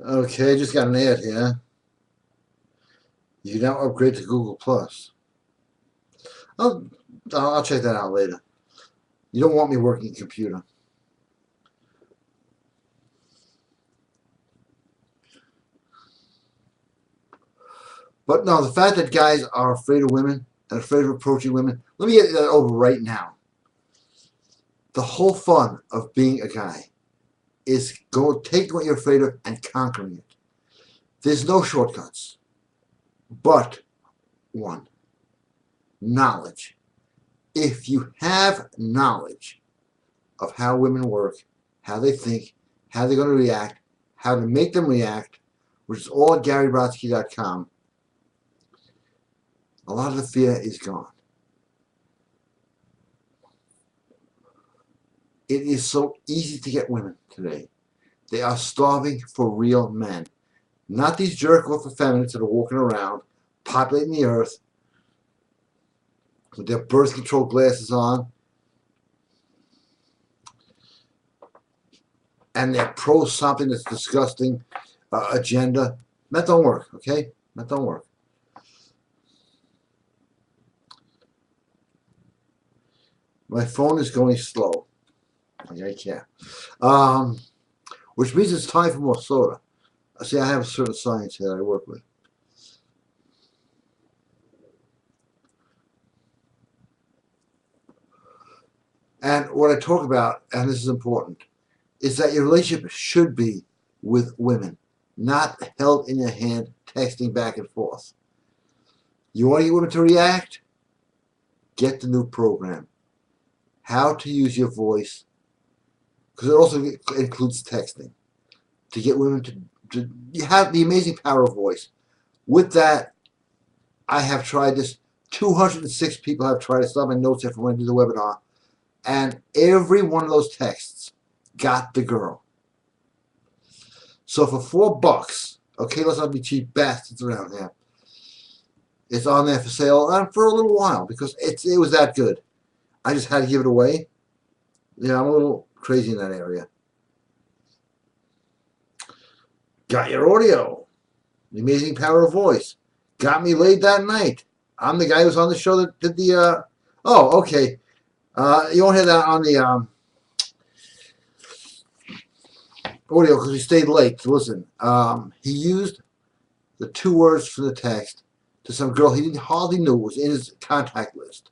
Okay, just got an ad here. You now upgrade to Google Plus. I'll check that out later. You don't want me working computer. But no, the fact that guys are afraid of women and afraid of approaching women, let me get that over right now. The whole fun of being a guy is taking what you're afraid of and conquering it. There's no shortcuts. But one, knowledge. If you have knowledge of how women work, how they think, how they're going to react, how to make them react, which is all at GaryBrodsky.com, a lot of the fear is gone. It is so easy to get women today. They are starving for real men. Not these jerk-off effeminates that are walking around, populating the earth, with their birth control glasses on, and they're pro something that's disgusting agenda. That don't work, okay? That don't work. My phone is going slow. I can't. Which means it's time for more soda. See, I have a certain science here that I work with. And what I talk about, and this is important, is that your relationship should be with women, not held in your hand, texting back and forth. You want to get women to react? Get the new program. How to use your voice, because it also includes texting, to get women to have the amazing power of voice. With that, I have tried this. 206 people have tried it. It's on my notes here for when I do the webinar. And every one of those texts got the girl. So for $4, okay, let's not be cheap bastards around here. It's on there for sale for a little while because it was that good. I just had to give it away. Yeah, I'm a little crazy in that area. Got your audio. The amazing power of voice. Got me laid that night. I'm the guy who's on the show that did the, oh, okay. You won't hear that on the audio because we stayed late. Listen, he used the 2 words from the text to some girl he hardly knew was in his contact list.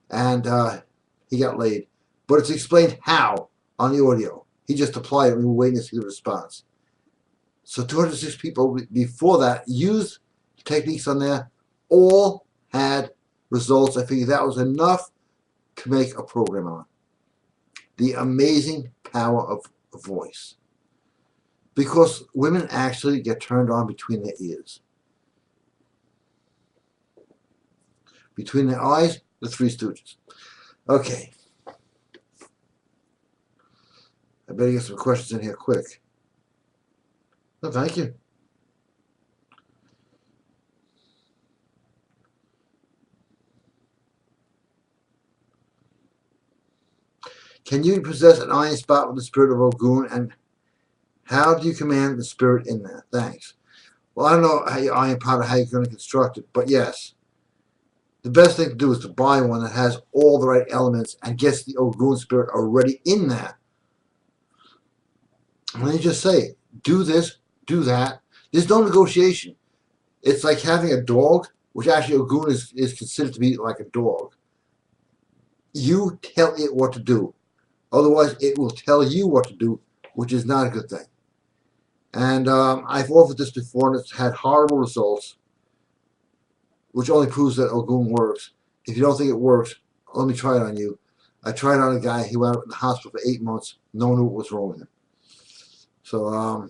And he got laid. But it's explained how on the audio. He just applied it and we were waiting to see the response. So 206 people before that used techniques on there, all had results. I figured that was enough to make a program on. The amazing power of voice. Because women actually get turned on between their ears. Between their eyes, the Three Stooges. Okay. I better get some questions in here quick. No, thank you. Can you possess an iron spot with the spirit of Ogun, and how do you command the spirit in that? Thanks. Well, I don't know how you iron pot or how you're going to construct it, but yes. The best thing to do is to buy one that has all the right elements and gets the Ogun spirit already in that. And then you just say, do this, do that. There's no negotiation. It's like having a dog, which actually Ogun is considered to be like a dog. You tell it what to do. Otherwise, it will tell you what to do, which is not a good thing. And I've offered this before, and it's had horrible results, which only proves that Ogun works. If you don't think it works, let me try it on you. I tried it on a guy. He went out in the hospital for 8 months. No one knew what was wrong with him. So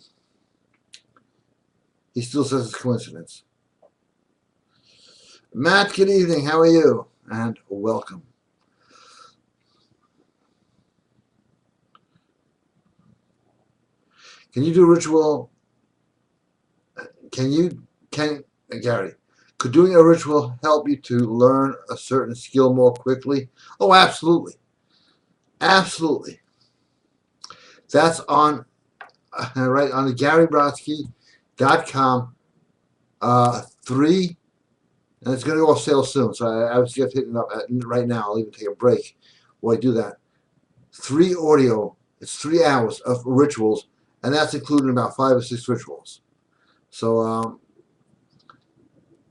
he still says it's coincidence. Matt, good evening. How are you? And welcome. Can you do ritual? Gary, could doing a ritual help you to learn a certain skill more quickly? Oh, absolutely. Absolutely. That's on right on the GaryBrodsky.com 3, and it's going to go off sale soon. So I was just hitting it up right now. I'll even take a break while I do that. 3 audio. It's 3 hours of rituals, and that's including about 5 or 6 rituals. So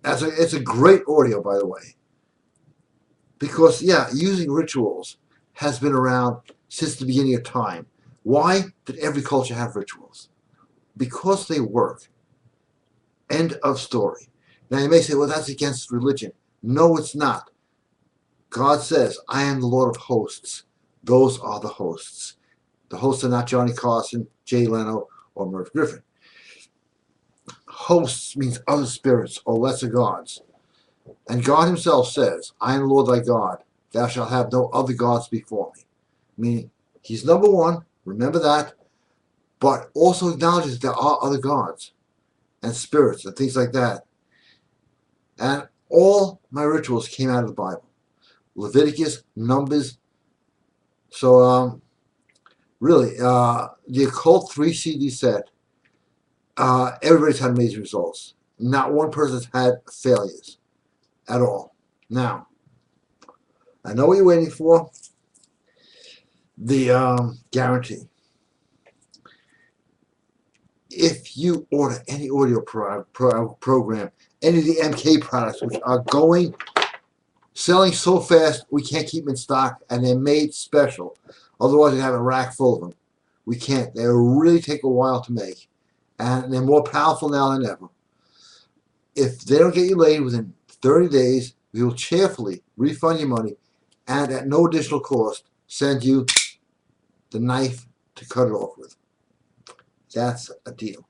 it's a great audio, by the way, because yeah, using rituals has been around since the beginning of time. Why did every culture have rituals? Because they work. End of story. Now you may say, well, that's against religion. No, it's not. God says, I am the Lord of hosts. Those are the hosts. The hosts are not Johnny Carson, Jay Leno, or Merv Griffin. Hosts means other spirits or lesser gods. And God himself says, I am the Lord thy God. Thou shalt have no other gods before me. Meaning, he's number one. Remember that. But also acknowledges there are other gods and spirits and things like that. And all my rituals came out of the Bible. Leviticus, Numbers. So, really, the Occult 3 CD set, everybody's had amazing results. Not one person's had failures at all. Now, I know what you're waiting for. The guarantee. If you order any audio program, any of the MK products, which are selling so fast, we can't keep them in stock, and they're made special. Otherwise, we'd have a rack full of them. We can't. They really take a while to make, and they're more powerful now than ever. If they don't get you laid within 30 days, we will cheerfully refund your money, and at no additional cost, send you the knife to cut it off with. That's a deal.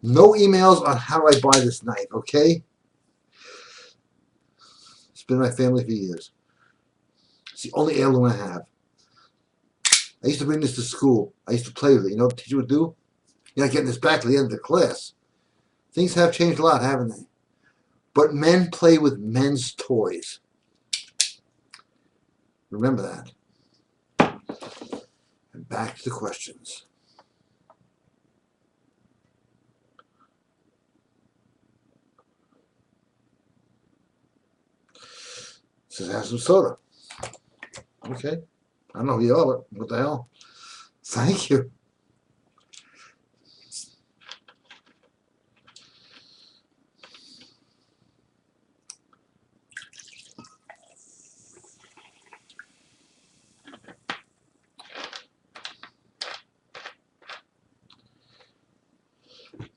No emails on how do I buy this knife, okay? It's been in my family for years. It's the only heirloom I have. I used to bring this to school. I used to play with it. You know what the teacher would do? You're not getting this back to the end of the class. Things have changed a lot, haven't they? But men play with men's toys. Remember that. And back to the questions. Says have some soda. Okay. I don't know who you are, but what the hell? Thank you.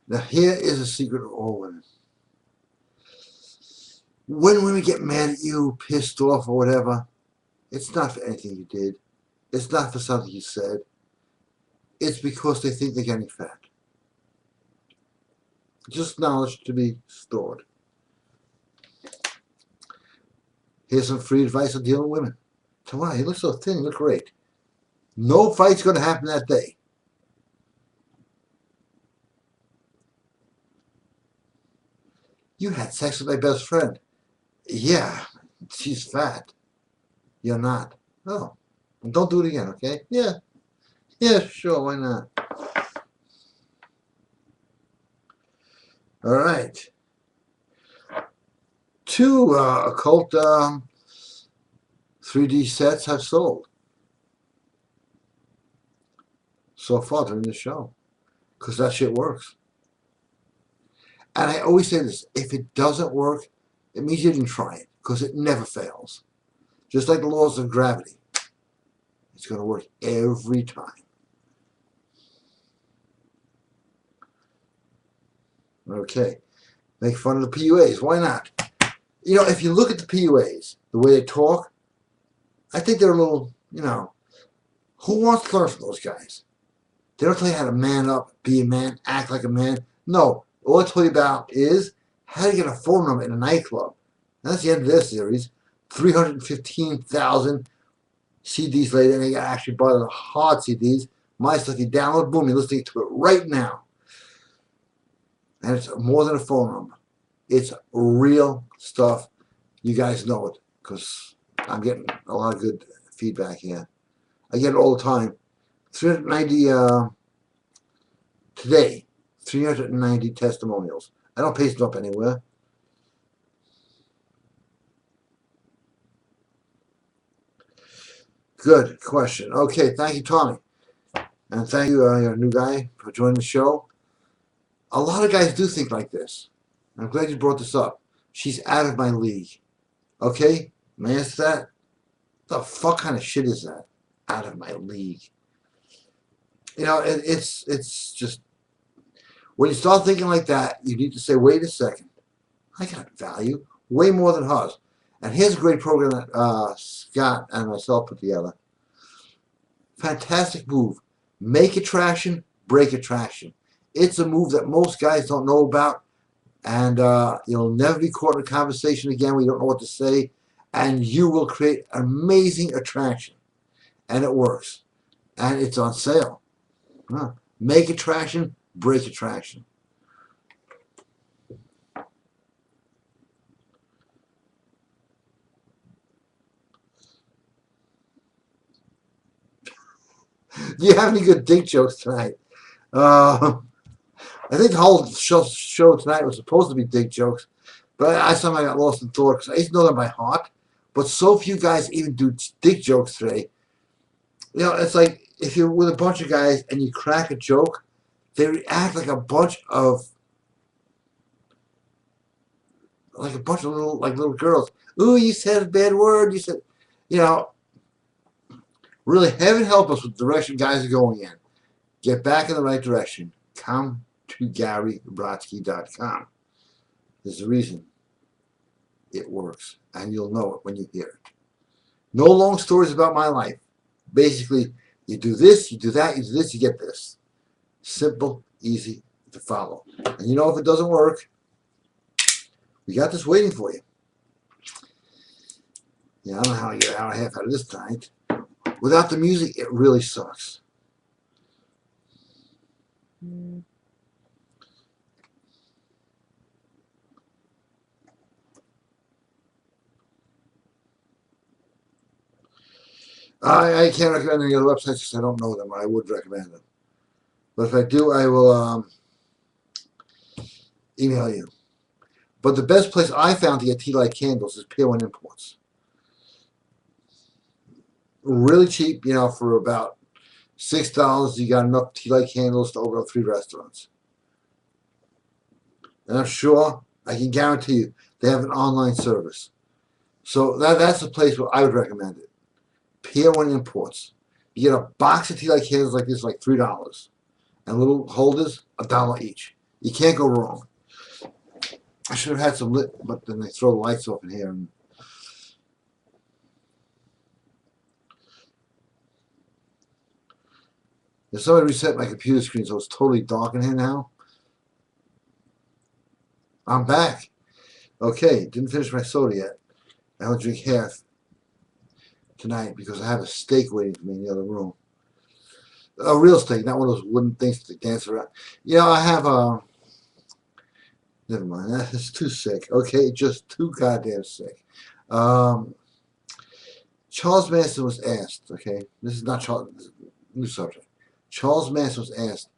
Now here is a secret of all women. When women get mad at you, pissed off or whatever, it's not for anything you did. It's not for something you said. It's because they think they're getting fat. Just knowledge to be stored. Here's some free advice on dealing with women. So, wow, you look so thin, you look great. No fight's going to happen that day. You had sex with my best friend. Yeah, she's fat. You're not. Oh, don't do it again, okay? Yeah, sure, why not? All right. 2 occult 3D sets have sold so far during the show because that shit works. And I always say this, if it doesn't work, it means you didn't try it because it never fails. Just like the laws of gravity. It's going to work every time. Okay. Make fun of the PUAs. Why not? You know, if you look at the PUAs, the way they talk, I think they're a little, who wants to learn from those guys? They don't tell you how to man up, be a man, act like a man. No. All they tell you about is how to get a phone number in a nightclub. And that's the end of this series. 315,000 CDs later, and they got actually buy the hard CDs. My stuff, you download, boom, you're listening to it right now. And it's more than a phone number. It's real stuff. You guys know it because I'm getting a lot of good feedback here. I get it all the time. 390 today. 390 testimonials. I don't paste them up anywhere. Good question. Okay, thank you, Tommy. And thank you, your new guy, for joining the show. A lot of guys do think like this. I'm glad you brought this up. She's out of my league. Okay? May I ask that? The fuck kind of shit is that? Out of my league. It's just, when you start thinking like that, you need to say, wait a second. I got value. Way more than hers. And here's a great program that Scott and myself put together. Fantastic move. Make attraction, break attraction. It's a move that most guys don't know about. And you'll never be caught in a conversation again where you don't know what to say. And you will create amazing attraction. And it works. And it's on sale. Make attraction, break attraction. Do you have any good dick jokes tonight? I think the whole show tonight was supposed to be dick jokes, but I somehow got lost in thought because I used to know them by heart. But so few guys even do dick jokes today. It's like if you're with a bunch of guys and you crack a joke, they react like a bunch of little girls. Ooh, you said a bad word. You said, really, heaven help us with the direction guys are going in. Get back in the right direction. Come to GaryBrodsky.com. There's a reason it works, and you'll know it when you hear it. No long stories about my life. Basically, you do this, you do that, you do this, you get this. Simple, easy to follow. And if it doesn't work, we got this waiting for you. I don't know how I get an hour and a half out of this tonight. Without the music, it really sucks. I can't recommend any other websites because I don't know them. I would recommend them. But if I do, I will email you. But the best place I found to get tea light candles is Pier 1 Imports. Really cheap, for about $6, you got enough tea light candles to open up 3 restaurants. And I'm sure, I can guarantee you, they have an online service. So that's the place where I would recommend it. Pier 1 Imports. You get a box of tea light candles like this, like $3. And little holders, $1 each. You can't go wrong. I should have had some lit, but then they throw the lights off in here. And If somebody reset my computer screen so it's totally dark in here now, I'm back. Okay, didn't finish my soda yet. I'll drink half tonight because I have a steak waiting for me in the other room. A real steak, not one of those wooden things to dance around. I have a. Never mind, that's too sick. Okay, just too goddamn sick. Charles Manson was asked, okay, this is not Charles, new subject. Charles Manson was asked,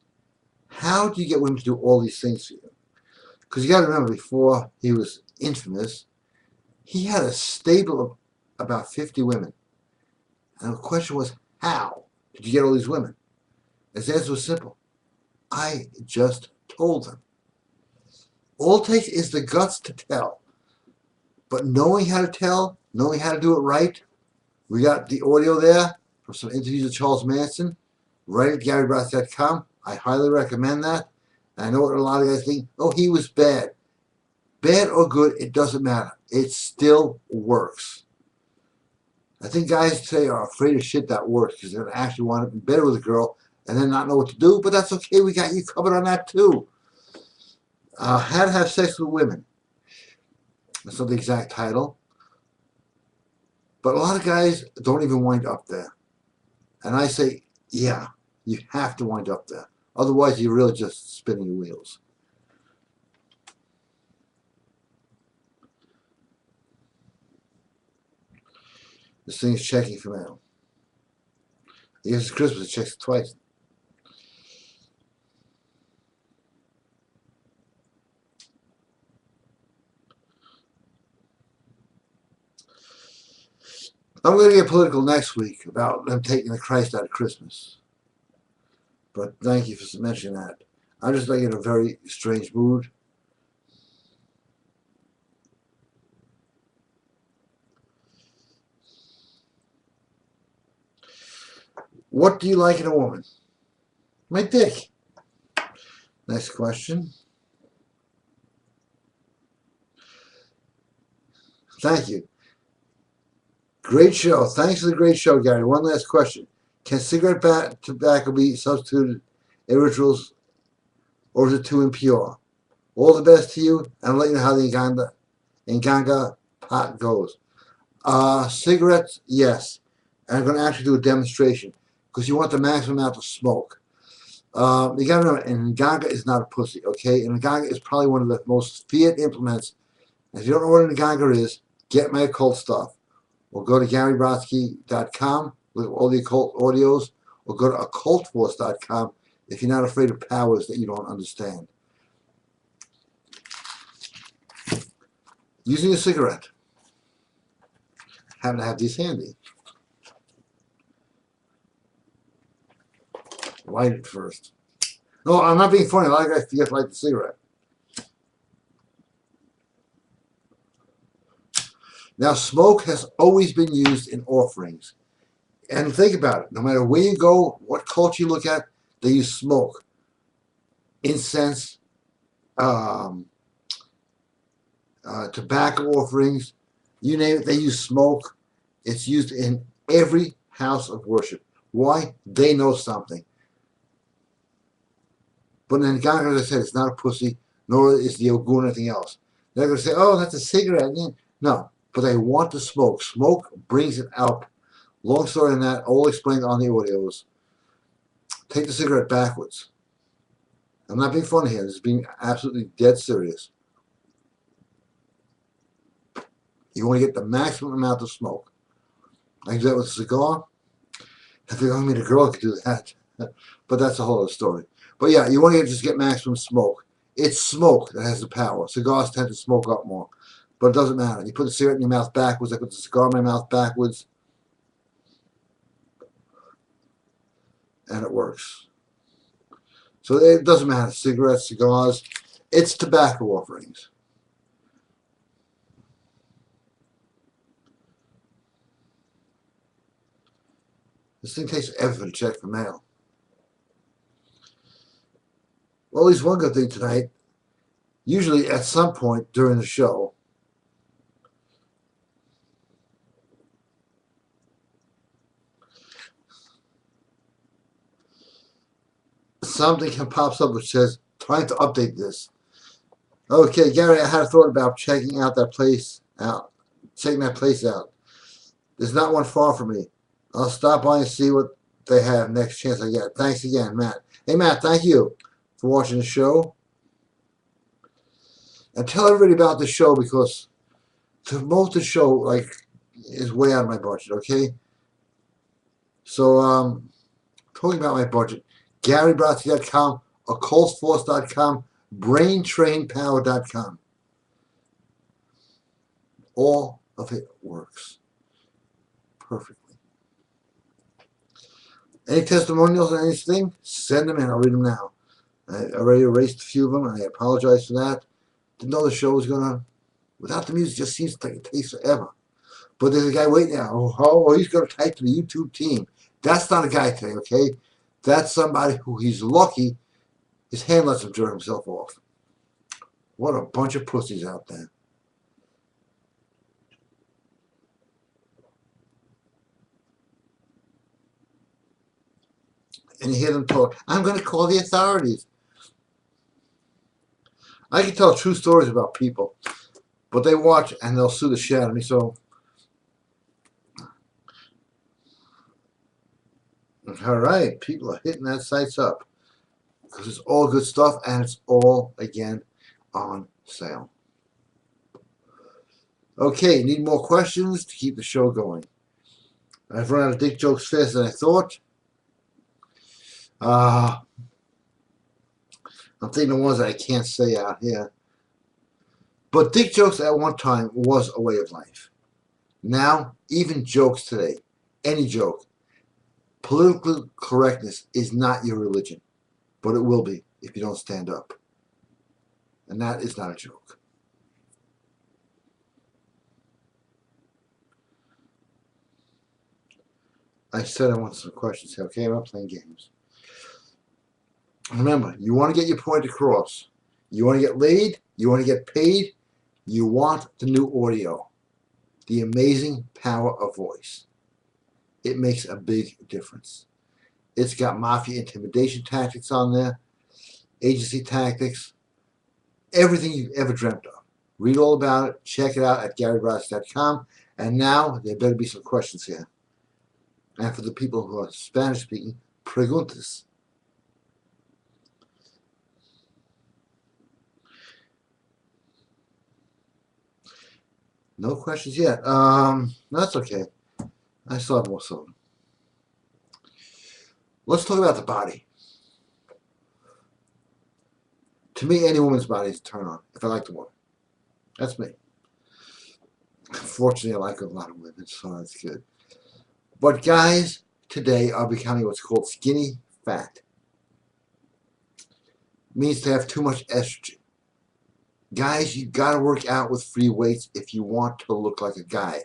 how do you get women to do all these things for you? Because you got to remember, before he was infamous, he had a stable of about 50 women. And the question was, how did you get all these women? His answer was simple. I just told them. All it takes is the guts to tell. But knowing how to tell, knowing how to do it right, we got the audio there from some interviews with Charles Manson, right at GaryBrodsky.com. I highly recommend that. And I know what a lot of guys think. Oh, he was bad. Bad or good, it doesn't matter. It still works. I think guys today are afraid of shit that works because they're going to actually want to be better with a girl and then not know what to do. But that's okay. We got you covered on that too. How to have sex with women. That's not the exact title. But a lot of guys don't even wind up there. And I say, yeah, you have to wind up there. Otherwise, you're really just spinning your wheels. This thing is checking for mail. I guess it's Christmas, it checks it twice. I'm going to get political next week about them taking the Christ out of Christmas. But thank you for mentioning that. I'm just like in a very strange mood. What do you like in a woman? My dick. Next question. Thank you. Great show. Thanks for the great show, Gary. One last question. Can cigarette tobacco be substituted in rituals, or is it too impure? All the best to you, and I'll let you know how the Nganga pot goes. Cigarettes, yes. And I'm going to actually do a demonstration because you want the maximum amount of smoke. You got to remember, and Nganga is not a pussy, okay? And Nganga is probably one of the most feared implements. And if you don't know what an Nganga is, get my occult stuff. Or go to GaryBrodsky.com with all the occult audios, or go to occultforce.com if you're not afraid of powers that you don't understand. Using a cigarette. Happen to have these handy. Light it first. No, I'm not being funny. A lot of guys forget to light the cigarette. Now, smoke has always been used in offerings. And think about it. No matter where you go, what culture you look at, they use smoke. Incense, tobacco offerings, you name it, they use smoke. It's used in every house of worship. Why? They know something. But in Nganga, as I said, it's not a pussy, nor is the Ogun or anything else. They're going to say, oh, that's a cigarette. No, but they want to smoke. Smoke brings it up. Long story on that, all explained on the audios. Take the cigarette backwards. I'm not being funny here. This is being absolutely dead serious. You want to get the maximum amount of smoke. I can do that with a cigar. If you're going to meet a girl, I could do that. But that's a whole other story. But yeah, you want to just get maximum smoke. It's smoke that has the power. Cigars tend to smoke up more. But it doesn't matter. You put the cigarette in your mouth backwards. I put the cigar in my mouth backwards. And it works. So it doesn't matter. Cigarettes, cigars. It's tobacco offerings. This thing takes forever to check for mail. Well, at least one good thing tonight. Usually at some point during the show, something pops up which says, trying to update this. Okay, Gary, I had a thought about checking out that place out. Checking that place out. There's not one far from me. I'll stop by and see what they have next chance I get. Thanks again, Matt. Hey, Matt, thank you for watching the show. And tell everybody about the show, because to promote the show, like, is way out of my budget, okay? So, talking about my budget, GaryBrodsky.com, OccultForce.com, BrainTrainPower.com. All of it works perfectly. Any testimonials or anything, send them in. I'll read them now. I already erased a few of them. I apologize for that. Didn't know the show was going to, without the music, just seems like it takes forever. But there's a guy waiting now. Oh, he's going to type to the YouTube team. That's not a guy today, okay? That's somebody who he's lucky his hand lets him turn himself off. What a bunch of pussies out there. And you hear them talk, I'm going to call the authorities. I can tell true stories about people, but they watch and they'll sue the shit out of me. So, all right, people are hitting that sites up because it's all good stuff and it's all, again, on sale. Okay, need more questions to keep the show going. I've run out of dick jokes faster than I thought. I'm thinking of ones that I can't say out here. But dick jokes at one time was a way of life. Now, even jokes today, any joke, political correctness is not your religion. But it will be if you don't stand up. And that is not a joke. I said I want some questions here, okay? I'm not playing games. Remember, you want to get your point across. You want to get laid. You want to get paid. You want the new audio. The amazing power of voice. It makes a big difference. It's got mafia intimidation tactics on there. Agency tactics. Everything you've ever dreamt of. Read all about it. Check it out at GaryBrodsky.com. And now, there better be some questions here. And for the people who are Spanish speaking, preguntas. No questions yet. That's okay. I still have more soda. Let's talk about the body. To me, any woman's body is a turn on, if I like the woman. That's me. Fortunately, I like a lot of women, so that's good. But guys today are becoming what's called skinny fat. It means to have too much estrogen. Guys, you got to work out with free weights if you want to look like a guy.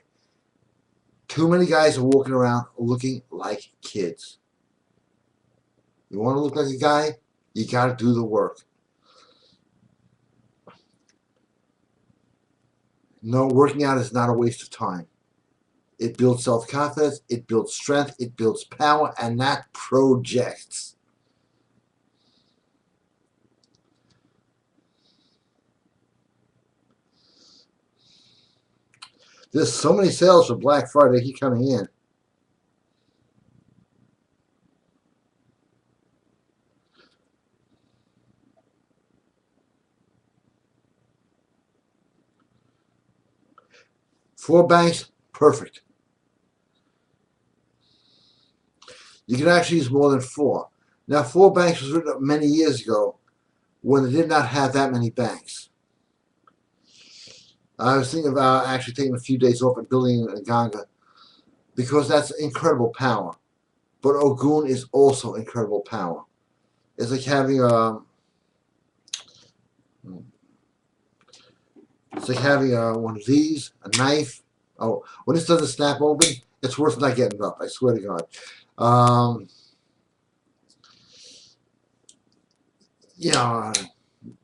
Too many guys are walking around looking like kids. You want to look like a guy? You got to do the work. No, working out is not a waste of time. It builds self-confidence, it builds strength, it builds power, and that projects. There's so many sales for Black Friday, they keep coming in. Four banks, perfect. You can actually use more than four. Now, four banks was written up many years ago when they did not have that many banks. I was thinking about actually taking a few days off and building a Ganga because that's incredible power. But Ogun is also incredible power. It's like having one of these, a knife. Oh, when this doesn't snap open, it's worth not getting up. I swear to God.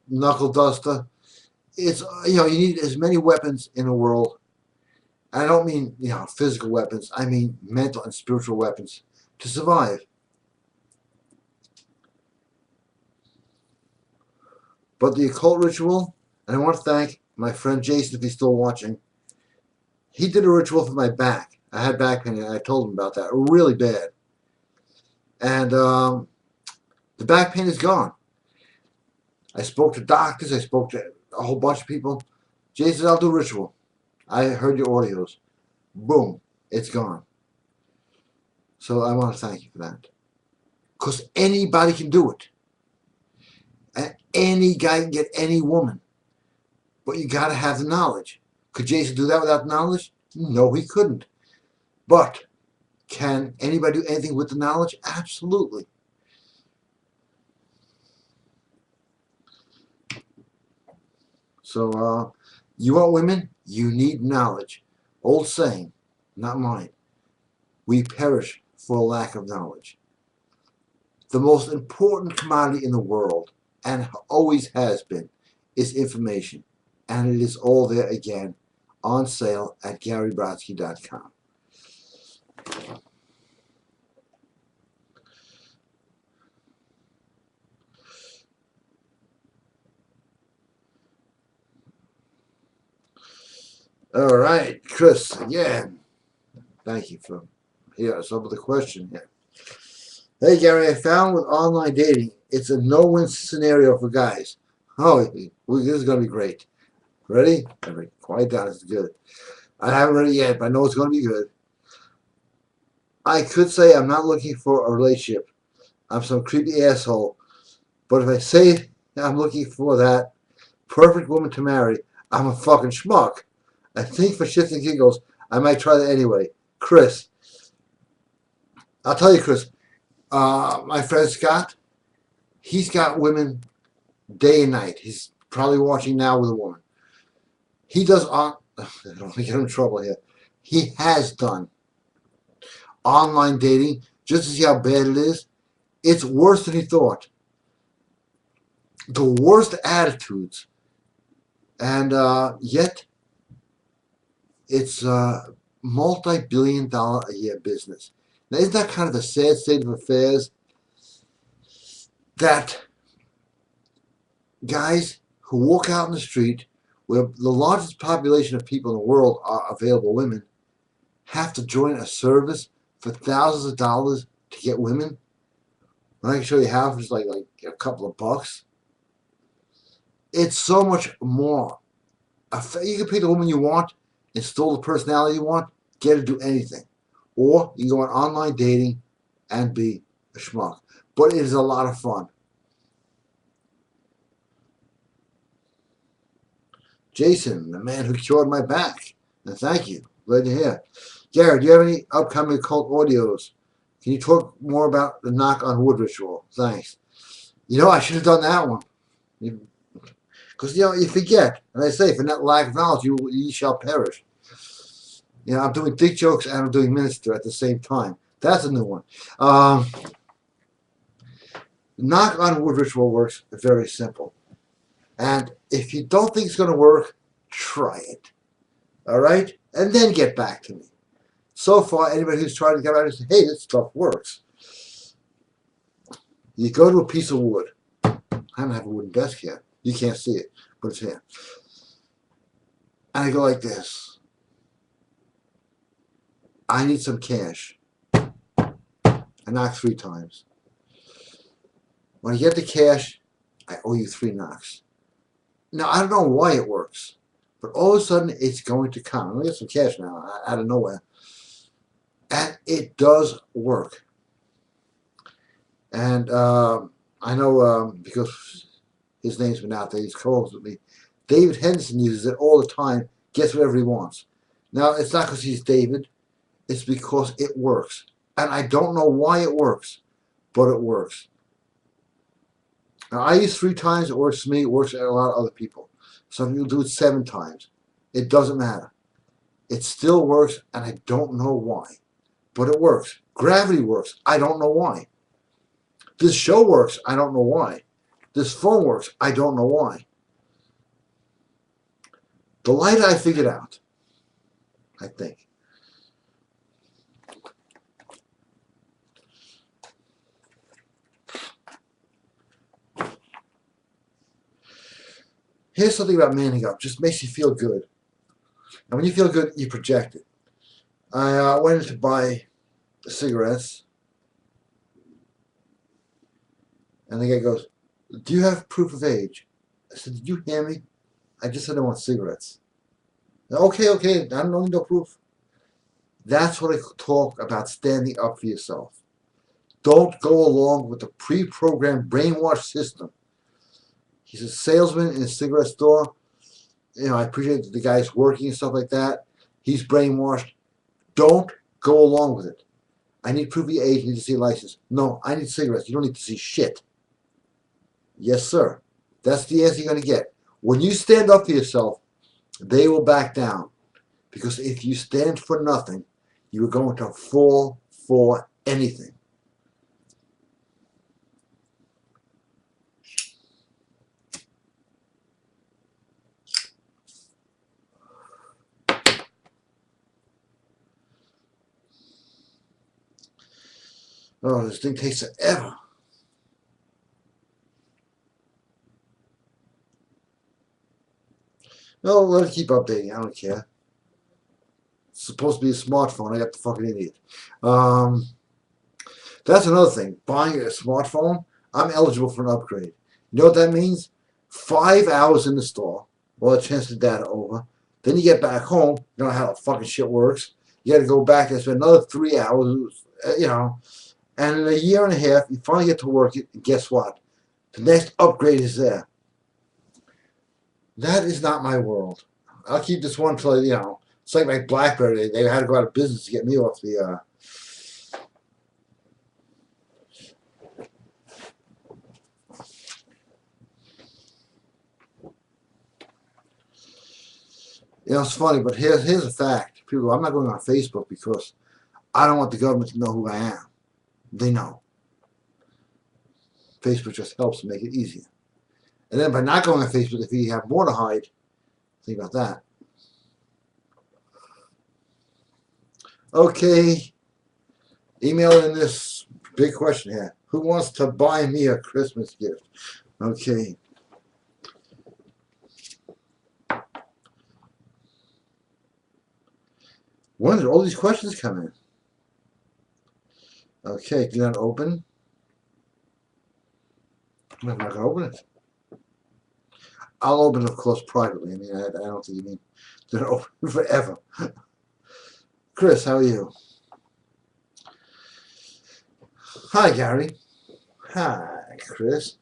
Knuckle duster. It's you need as many weapons in the world. I don't mean physical weapons. I mean mental and spiritual weapons to survive. But the occult ritual, and I want to thank my friend Jason if he's still watching. He did a ritual for my back. I had back pain, and I told him about that. Really bad. And the back pain is gone. I spoke to doctors. I spoke to a whole bunch of people. Jason, I'll do a ritual. I heard your audios. Boom. It's gone. So I want to thank you for that. Because anybody can do it. And any guy can get any woman. But you got to have the knowledge. Could Jason do that without knowledge? No, he couldn't. But can anybody do anything with the knowledge? Absolutely. So, you want women? You need knowledge. Old saying, not mine. We perish for lack of knowledge. The most important commodity in the world, and always has been, is information. And it is all there again, on sale at GaryBrodsky.com. All right, Chris, again. Thank you for some of the question here. Hey, Gary, I found with online dating, it's a no-win scenario for guys. Oh, this is going to be great. Ready? Everybody, quiet down. This is good. I haven't read it yet, but I know it's going to be good. I could say I'm not looking for a relationship. I'm some creepy asshole. But if I say I'm looking for that perfect woman to marry, I'm a fucking schmuck. I think for shits and giggles, I might try that anyway. Chris. I'll tell you, Chris. My friend Scott, he's got women day and night. He's probably watching now with a woman. He does I don't want to get him in trouble here. He has done online dating just to see how bad it is. It's worse than he thought. The worst attitudes. And yet, it's a multi-billion-dollar a year business. Now, isn't that kind of the sad state of affairs? That guys who walk out in the street, where the largest population of people in the world are available women, have to join a service for thousands of dollars to get women? When I can show you how for just like a couple of bucks. It's so much more. You can pick the woman you want, install the personality you want, get her to do anything. Or you can go on online dating and be a schmuck. But it is a lot of fun. Jason, the man who cured my back. And thank you. Glad to hear. Gary, do you have any upcoming occult audios? Can you talk more about the knock on wood ritual? Thanks. I should have done that one. Because, you forget. And I say, for that lack of knowledge, you shall perish. I'm doing dick jokes and I'm doing minister at the same time. That's a new one. Knock on wood ritual works very simple. And if you don't think it's going to work, try it. All right? And then get back to me. So far, anybody who's tried to get out and say, hey, this stuff works. You go to a piece of wood. I don't have a wooden desk yet. You can't see it, but it's here. And I go like this. I need some cash. I knock 3 times. When you get the cash, I owe you 3 knocks. Now, I don't know why it works, but all of a sudden, it's going to come. I'm going to get some cash now out of nowhere. And it does work. And I know because his name's been out there, he's co-host with me, David Henderson uses it all the time, gets whatever he wants. Now, it's not because he's David. It's because it works. And I don't know why it works, but it works. Now, I use 3 times. It works for me. It works for a lot of other people. Some people do it 7 times. It doesn't matter. It still works, and I don't know why. But it works. Gravity works. I don't know why. This show works. I don't know why. This phone works. I don't know why. The light I figured out, I think. Here's something about manning up. Just makes you feel good. And when you feel good, you project it. I went in to buy cigarettes. And the guy goes, "Do you have proof of age?" I said, "Did you hear me? I just said I want cigarettes." Okay, I don't need no proof. That's what I talk about, standing up for yourself. Don't go along with the pre-programmed brainwash system. He's a salesman in a cigarette store. I appreciate that the guy's working and stuff like that. He's brainwashed. Don't go along with it. I need proof of your age. You need to see a license. No, I need cigarettes. You don't need to see shit. Yes, sir. That's the answer you're going to get. When you stand up for yourself, they will back down. Because if you stand for nothing, you are going to fall for anything. Oh, this thing takes forever. No, let it keep updating. I don't care. It's supposed to be a smartphone. I got the fucking idiot. That's another thing. Buying a smartphone, I'm eligible for an upgrade. You know what that means? 5 hours in the store while it transfers the data over. Then you get back home. You know how the fucking shit works. You got to go back and spend another 3 hours, And in a year and a half, you finally get to work it, and guess what? The next upgrade is there. That is not my world. I'll keep this one till, it's like my BlackBerry. They had to go out of business to get me off the, it's funny, but here's a fact. People go, I'm not going on Facebook because I don't want the government to know who I am. They know. Facebook just helps make it easier. And then by not going on Facebook, if you have more to hide, think about that. Okay. Email in this big question here. Who wants to buy me a Christmas gift? Okay. When did all these questions come in? Okay, do not open. I'm not going to open it. I'll open it, of course, privately. I mean, I don't think you mean to open it forever. Chris, how are you? Hi, Gary. Hi, Chris.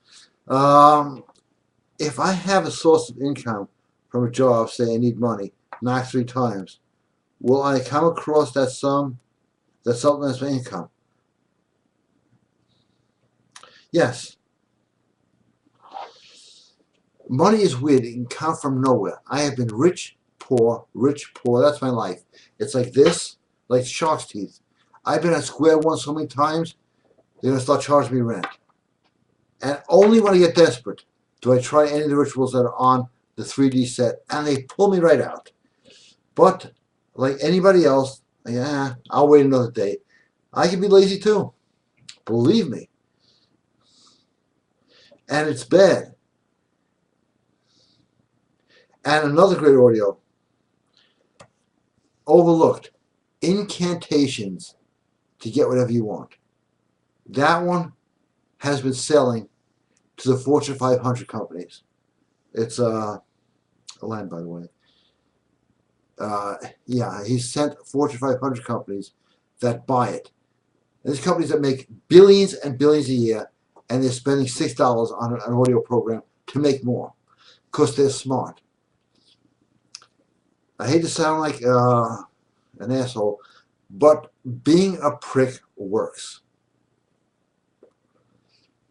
If I have a source of income from a job, say I need money, max 3 times, will I come across that sum that supplements my income? Yes. Money is weird. It can come from nowhere. I have been rich, poor, rich, poor. That's my life. It's like this, like shark's teeth. I've been at square one so many times, they're going to start charging me rent. And only when I get desperate do I try any of the rituals that are on the 3D set, and they pull me right out. But like anybody else, I'll wait another day. I can be lazy too. Believe me. And it's bad. And another great audio. Overlooked. Incantations to get whatever you want. That one has been selling to the Fortune 500 companies. It's a land, by the way. He's sent Fortune 500 companies that buy it. And there's companies that make billions and billions a year, and they're spending $6 on an audio program to make more because they're smart. I hate to sound like an asshole, but being a prick works.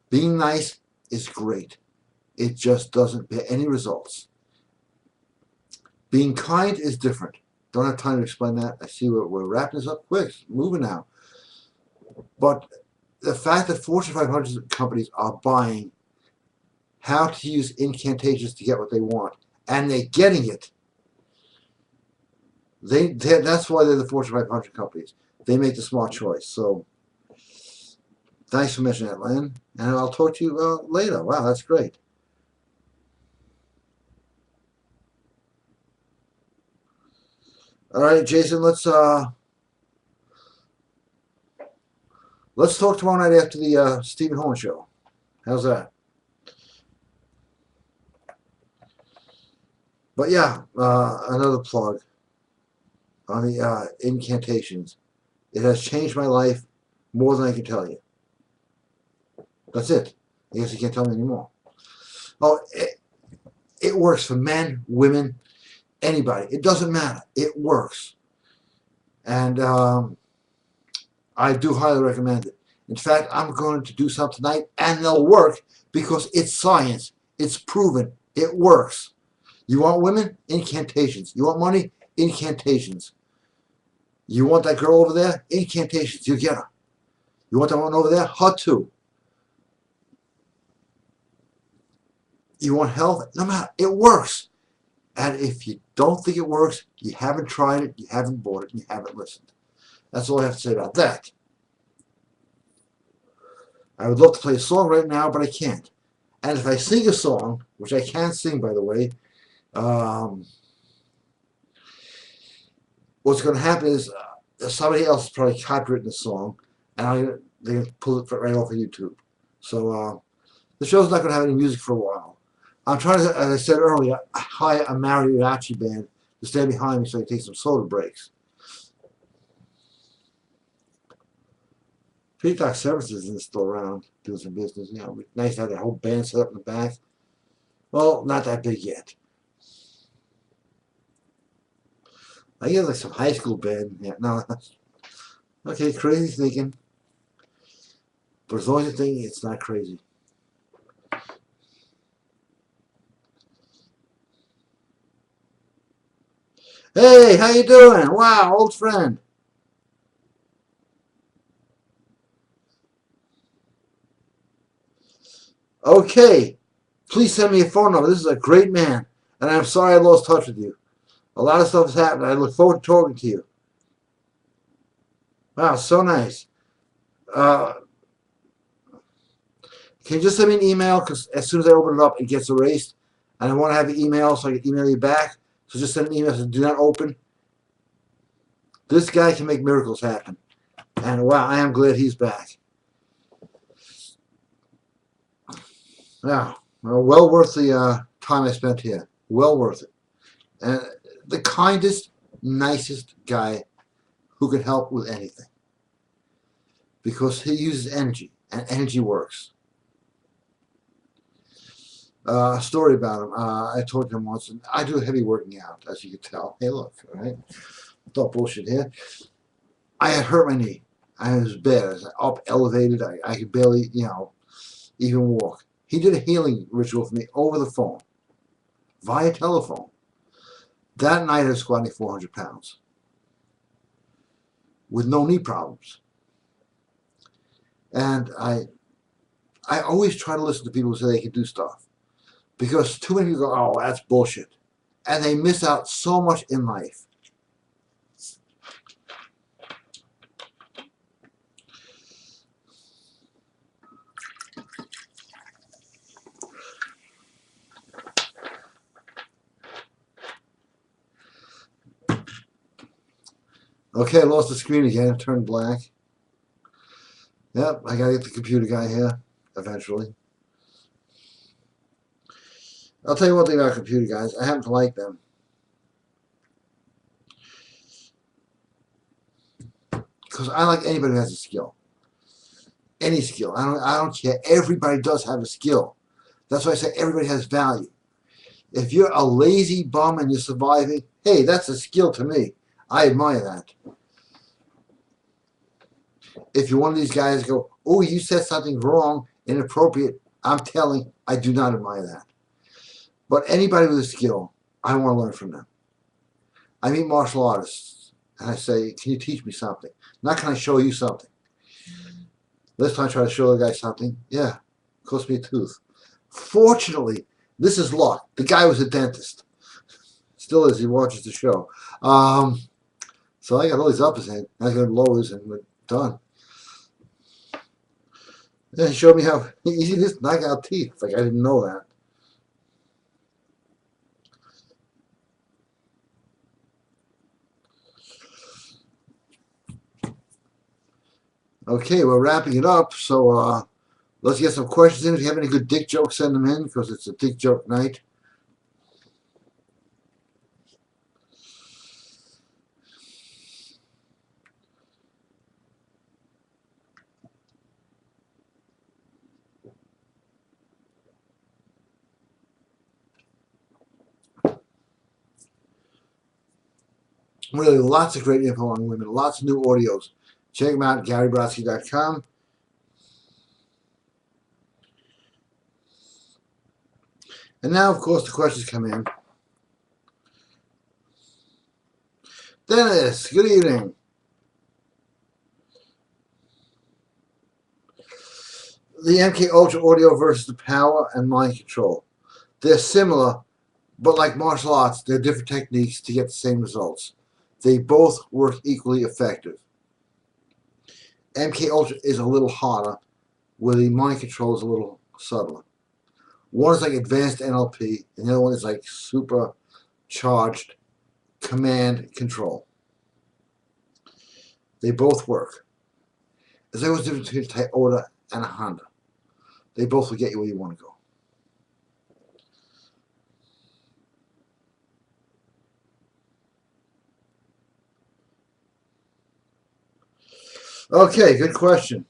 Being nice is great. It just doesn't bear any results. Being kind is different. Don't have time to explain that. I see we're wrapping this up quick. Moving now. But the fact that Fortune 500 companies are buying how to use incantations to get what they want, and they're getting it, that's why they're the Fortune 500 companies. They make the smart choice. So thanks for mentioning that, Len. And I'll talk to you later. Wow, that's great. All right, Jason, let's talk tomorrow night after the Stephen Horn show. How's that? But yeah, another plug on the incantations. It has changed my life more than I can tell you. That's it. I guess you can't tell me anymore. Oh, it works for men, women, anybody. It doesn't matter. It works. And I do highly recommend it. In fact, I'm going to do something tonight, and they'll work because it's science. It's proven. It works. You want women? Incantations. You want money? Incantations. You want that girl over there? Incantations. You get her. You want that one over there? Her too. You want health? No matter. It works. And if you don't think it works, you haven't tried it, you haven't bought it, you haven't listened. That's all I have to say about that. I would love to play a song right now, but I can't. And if I sing a song, which I can sing, by the way, what's going to happen is somebody else has probably copywritten the song, and they're going to pull it right off of YouTube. So the show's not going to have any music for a while. I'm trying to, as I said earlier, hire a mariachi band to stand behind me so I can take some soda breaks. Peacock Services isn't still around doing some business. You know, it'd be nice to have that whole band set up in the back. Well, not that big yet. I get like some high school band. Yeah, no. Okay, crazy thinking. But as long as you think it's not crazy. Hey, how you doing? Wow, old friend. Okay, please send me a phone number. This is a great man, and I'm sorry I lost touch with you. A lot of stuff has happened. I look forward to talking to you. Wow, so nice. Uh, can you just send me an email? Because as soon as I open it up, it gets erased. And I want to have the email so I can email you back. So just send an email so do not open. This guy can make miracles happen. And wow, I am glad he's back. Yeah, well worth the time I spent here. Well worth it. And the kindest, nicest guy who can help with anything. Because he uses energy, and energy works. A story about him. I told him once, and I do heavy working out, as you can tell. Hey, look, all right? Don't bullshit here. I had hurt my knee. I was bad. I was up, elevated. I could barely, even walk. He did a healing ritual for me over the phone, via telephone. That night I was squatting 400 pounds with no knee problems. And I always try to listen to people who say they can do stuff. Because too many people go, oh, that's bullshit. And they miss out so much in life. Okay, I lost the screen again. It turned black. Yep, I gotta get the computer guy here eventually. I'll tell you one thing about computer guys. I happen to like them. Because I like anybody who has a skill. Any skill. I don't care. Everybody does have a skill. That's why I say everybody has value. If you're a lazy bum and you're surviving, hey, that's a skill to me. I admire that. If you're one of these guys go, oh, you said something wrong, inappropriate, I'm telling, I do not admire that. But anybody with a skill, I want to learn from them. I meet martial artists, and I say, can you teach me something? Not can I show you something. This time I try to show the guy something. Yeah, cost me a tooth. Fortunately, this is luck. The guy was a dentist. Still is. He watches the show. So I got all these uppers in. I got lowers, and we're done. Then he showed me how easy it is to knock out teeth. Like I didn't know that. Okay, we're wrapping it up, so let's get some questions in. If you have any good dick jokes, send them in, because it's a dick joke night. Really, lots of great info on women, lots of new audios. Check them out at GaryBrodsky.com. And now, of course, the questions come in. Dennis, good evening. The MK Ultra audio versus the power and mind control. They're similar, but like martial arts, they're different techniques to get the same results. They both work equally effective. MK Ultra is a little harder, where the mind control is a little subtler. One is like advanced NLP, and the other one is like supercharged command control. They both work. There's always a difference between a Toyota and a Honda. They both will get you where you want to go. Okay, good question.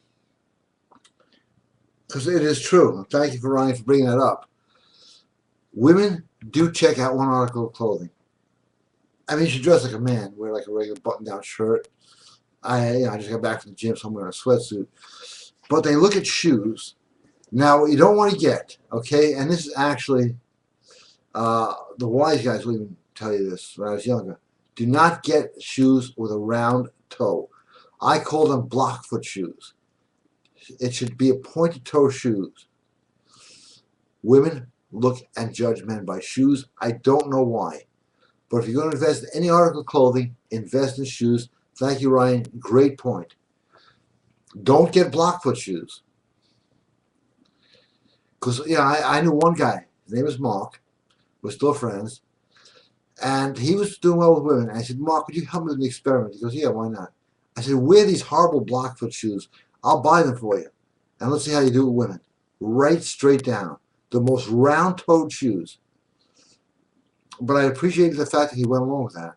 Because it is true. Thank you for Ryan for bringing that up. Women do check out one article of clothing. I mean, you should dress like a man, wear like a regular button-down shirt. I just got back from the gym, so I'm wearing a sweatsuit. But they look at shoes. Now, what you don't want to get, okay, and this is actually, the wise guys will even tell you this when I was younger. Do not get shoes with a round toe. I call them block-foot shoes. It should be a pointed toe shoes. Women look and judge men by shoes. I don't know why. But if you're going to invest in any article of clothing, invest in shoes. Thank you, Ryan. Great point. Don't get block-foot shoes. Because, I knew one guy. His name was Mark. We're still friends. And he was doing well with women. And I said, Mark, would you help me with an experiment? He goes, yeah, why not? I said, wear these horrible block-foot shoes. I'll buy them for you. And let's see how you do with women. Right straight down. The most round-toed shoes. But I appreciated the fact that he went along with that.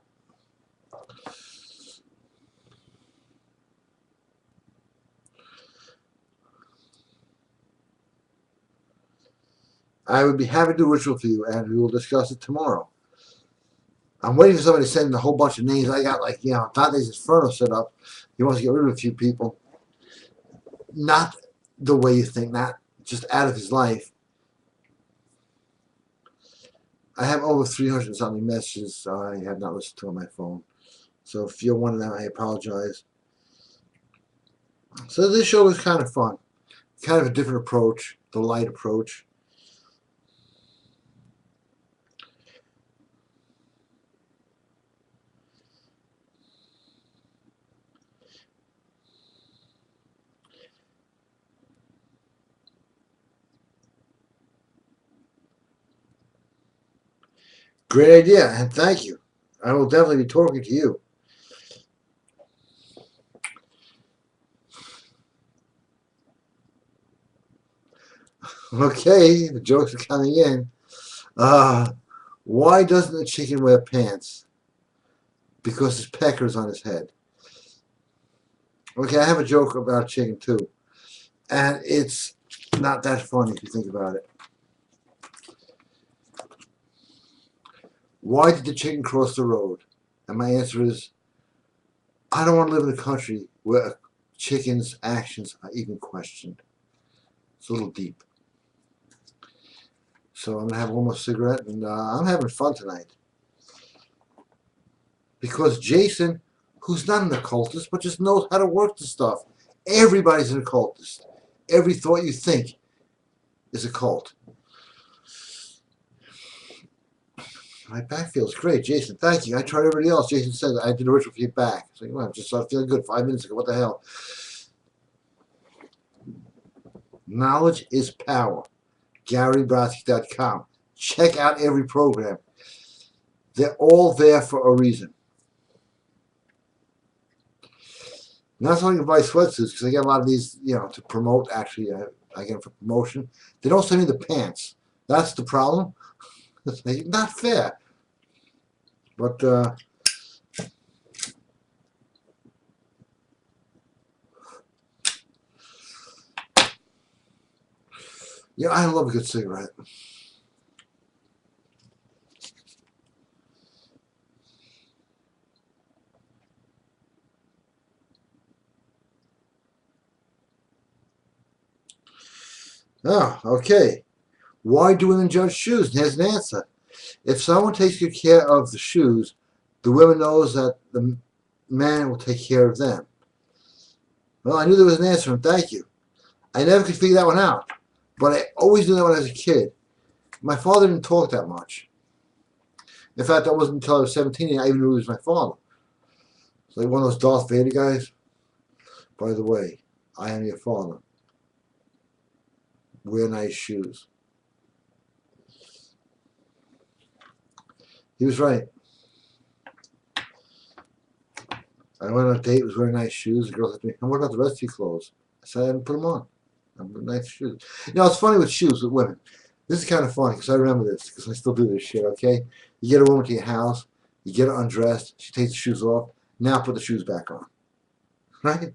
I would be happy to do a ritual for you, and we will discuss it tomorrow. I'm waiting for somebody to send a whole bunch of names. I got Dante's Inferno set up. He wants to get rid of a few people. Not the way you think, not just out of his life. I have over 300 something messages I have not listened to on my phone. So if you're one of them, I apologize. So this show was kind of fun. Kind of a different approach, the light approach. Great idea, and thank you. I will definitely be talking to you. Okay, the jokes are coming in. Why doesn't the chicken wear pants? Because his pecker's on his head. Okay, I have a joke about chicken too. And it's not that funny if you think about it. Why did the chicken cross the road? And my answer is, I don't want to live in a country where a chicken's actions are even questioned. It's a little deep. So I'm going to have one more cigarette, and I'm having fun tonight. Because Jason, who's not an occultist, but just knows how to work the stuff. Everybody's an occultist. Every thought you think is a cult. My back feels great, Jason. Thank you. I tried everybody else. Jason said I did a ritual for your back. It's like, well, I just started feeling good 5 minutes ago. What the hell? Knowledge is power. GaryBrodsky.com. Check out every program. They're all there for a reason. Not so I can buy sweatsuits because I get a lot of these, to promote. Actually, I get them for promotion. They don't send me the pants. That's the problem. It's not fair. But yeah, I love a good cigarette. Oh, okay. Why do women judge shoes? And here's an answer. If someone takes good care of the shoes, the woman knows that the man will take care of them. Well, I knew there was an answer, and thank you. I never could figure that one out, but I always knew that when I was a kid. My father didn't talk that much. In fact, that wasn't until I was 17 I even knew he was my father. It's like one of those Darth Vader guys. By the way, I am your father. Wear nice shoes. He was right. I went on a date, was wearing nice shoes. The girl said to me, and what about the rest of your clothes? I said, I didn't put them on. I'm wearing nice shoes. It's funny with shoes with women. This is kind of funny because I remember this because I still do this shit, okay? You get a woman to your house, you get her undressed, she takes the shoes off, now put the shoes back on. Right?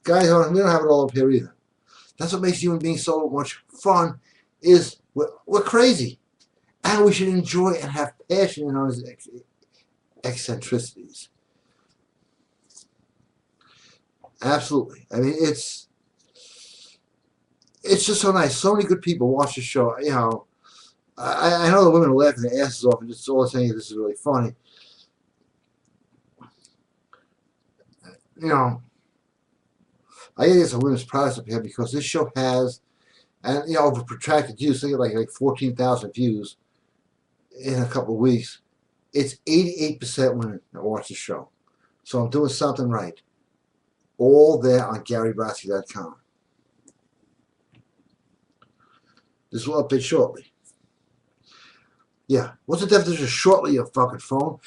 Guys, we don't have it all up here either. That's what makes human beings so much fun is we're crazy. And we should enjoy and have passion in our eccentricities. Absolutely. I mean, it's just so nice. So many good people watch the show. I know the women are laughing their asses off and just all saying this is really funny. I guess a women's products up here because this show has, and over protracted views, think of like 14,000 views in a couple of weeks. It's 88% women that watch the show. So I'm doing something right. All there on GaryBrodsky.com. This will update shortly. Yeah, what's the definition of shortly, you fucking phone?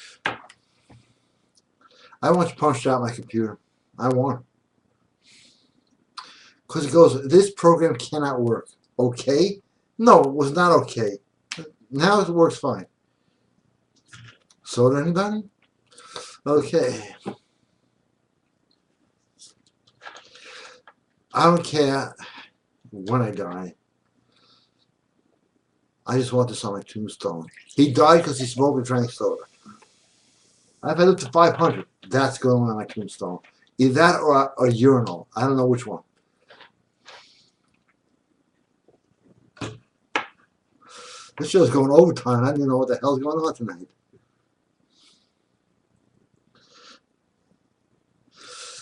I want you punched out my computer. I want it. Because it goes, this program cannot work. Okay? No, it was not okay. Now it works fine. Sold anybody? Okay. I don't care when I die. I just want this on my tombstone. He died because he smoked and drank soda. If I live to 500, that's going on my tombstone. Either that or a urinal. I don't know which one. This show's going overtime. I don't even know what the hell's going on tonight.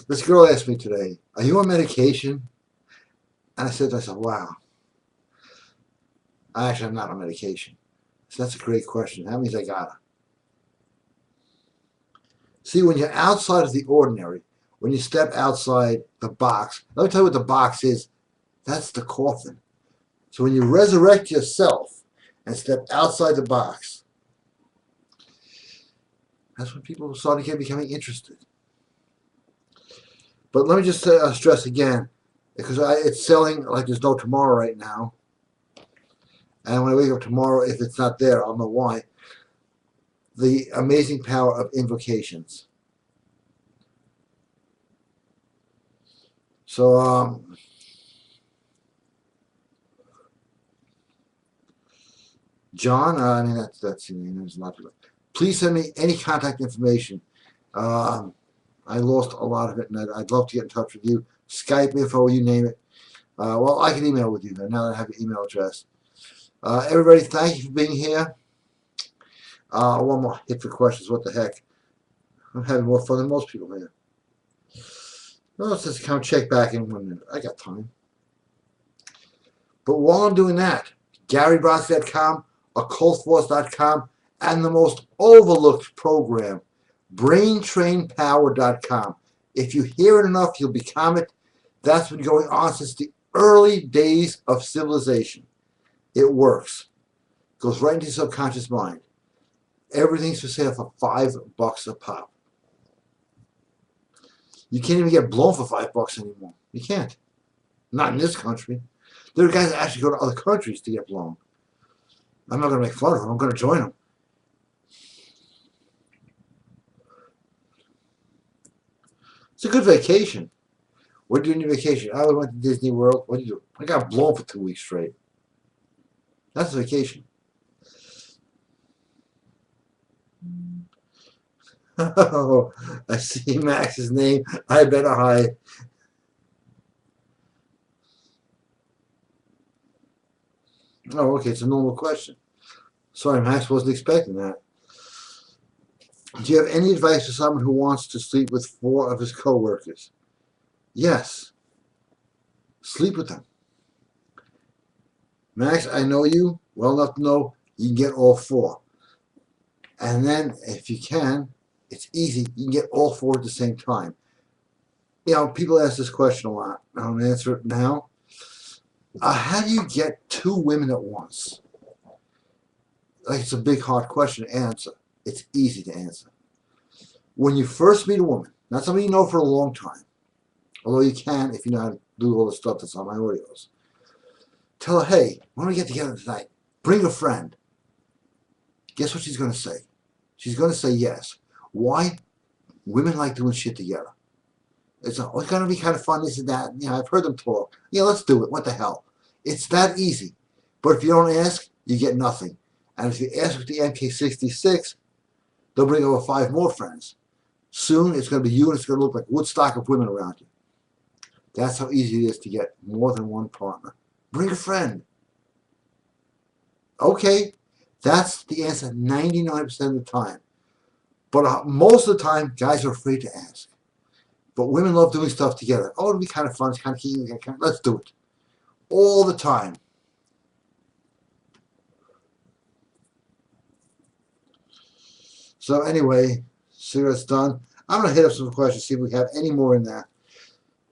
This girl asked me today, are you on medication? And I said to myself, wow. Actually, I'm not on medication. So that's a great question. That means I gotta. See, when you're outside of the ordinary, when you step outside the box, let me tell you what the box is. That's the coffin. So when you resurrect yourself and step outside the box, that's when people start becoming interested. But let me just stress again, because it's selling like there's no tomorrow right now. And when I wake up tomorrow, if it's not there, I'll know why. The amazing power of invocations. So, John, I mean, that's your name. It's not. Please send me any contact information. I lost a lot of it, and I'd love to get in touch with you. Skype info, you name it. Well, I can email with you now that I have your email address. Everybody, thank you for being here. One more hit for questions. What the heck? I'm having more fun than most people here. Well, let's just come check back in 1 minute. I got time. But while I'm doing that, GaryBrodsky.com, OccultForce.com, and the most overlooked program, BrainTrainPower.com. If you hear it enough, you'll become it. That's been going on since the early days of civilization. It works. Goes right into your subconscious mind. Everything's for sale for $5 a pop. You can't even get blown for $5 anymore. You can't. Not in this country. There are guys that actually go to other countries to get blown. I'm not going to make fun of them. I'm going to join them. It's a good vacation. What do you do on your vacation? Oh, we went to Disney World. What do you do? I got blown for 2 weeks straight. That's a vacation. Oh, I see Max's name. I better hide. Oh, okay. It's a normal question. Sorry, Max. Wasn't expecting that. Do you have any advice for someone who wants to sleep with 4 of his coworkers? Yes. Sleep with them. Max, I know you well enough to know you can get all 4. And then, if you can, it's easy. You can get all 4 at the same time. You know, people ask this question a lot. I'm going to answer it now. How do you get 2 women at once? Like, it's a big, hard question to answer. It's easy to answer. When you first meet a woman, not somebody you know for a long time, although you can if you know how to do all the stuff that's on my audios, tell her, hey, why don't we get together tonight? Bring a friend. Guess what she's going to say? She's going to say yes. Why? Women like doing shit together. It's going to be kind of fun, this and that. You know, I've heard them talk. Yeah, let's do it. What the hell? It's that easy. But if you don't ask, you get nothing. And if you ask with the MK66, they'll bring over 5 more friends. Soon, it's going to be you, and it's going to look like Woodstock of women around you. That's how easy it is to get more than one partner. Bring a friend. Okay, that's the answer 99% of the time. But most of the time, guys are afraid to ask. But women love doing stuff together. Oh, it'll be kind of fun. It's kind of cute. Let's do it. All the time. So anyway, cigarette's done. I'm going to hit up some questions, see if we have any more in there.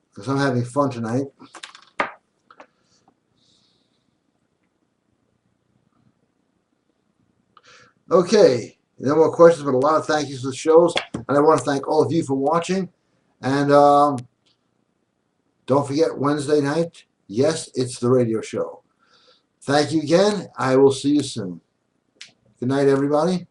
Because I'm having fun tonight. Okay, no more questions, but a lot of thank yous for the shows. And I want to thank all of you for watching. And don't forget, Wednesday night, yes, it's the radio show. Thank you again. I will see you soon. Good night, everybody.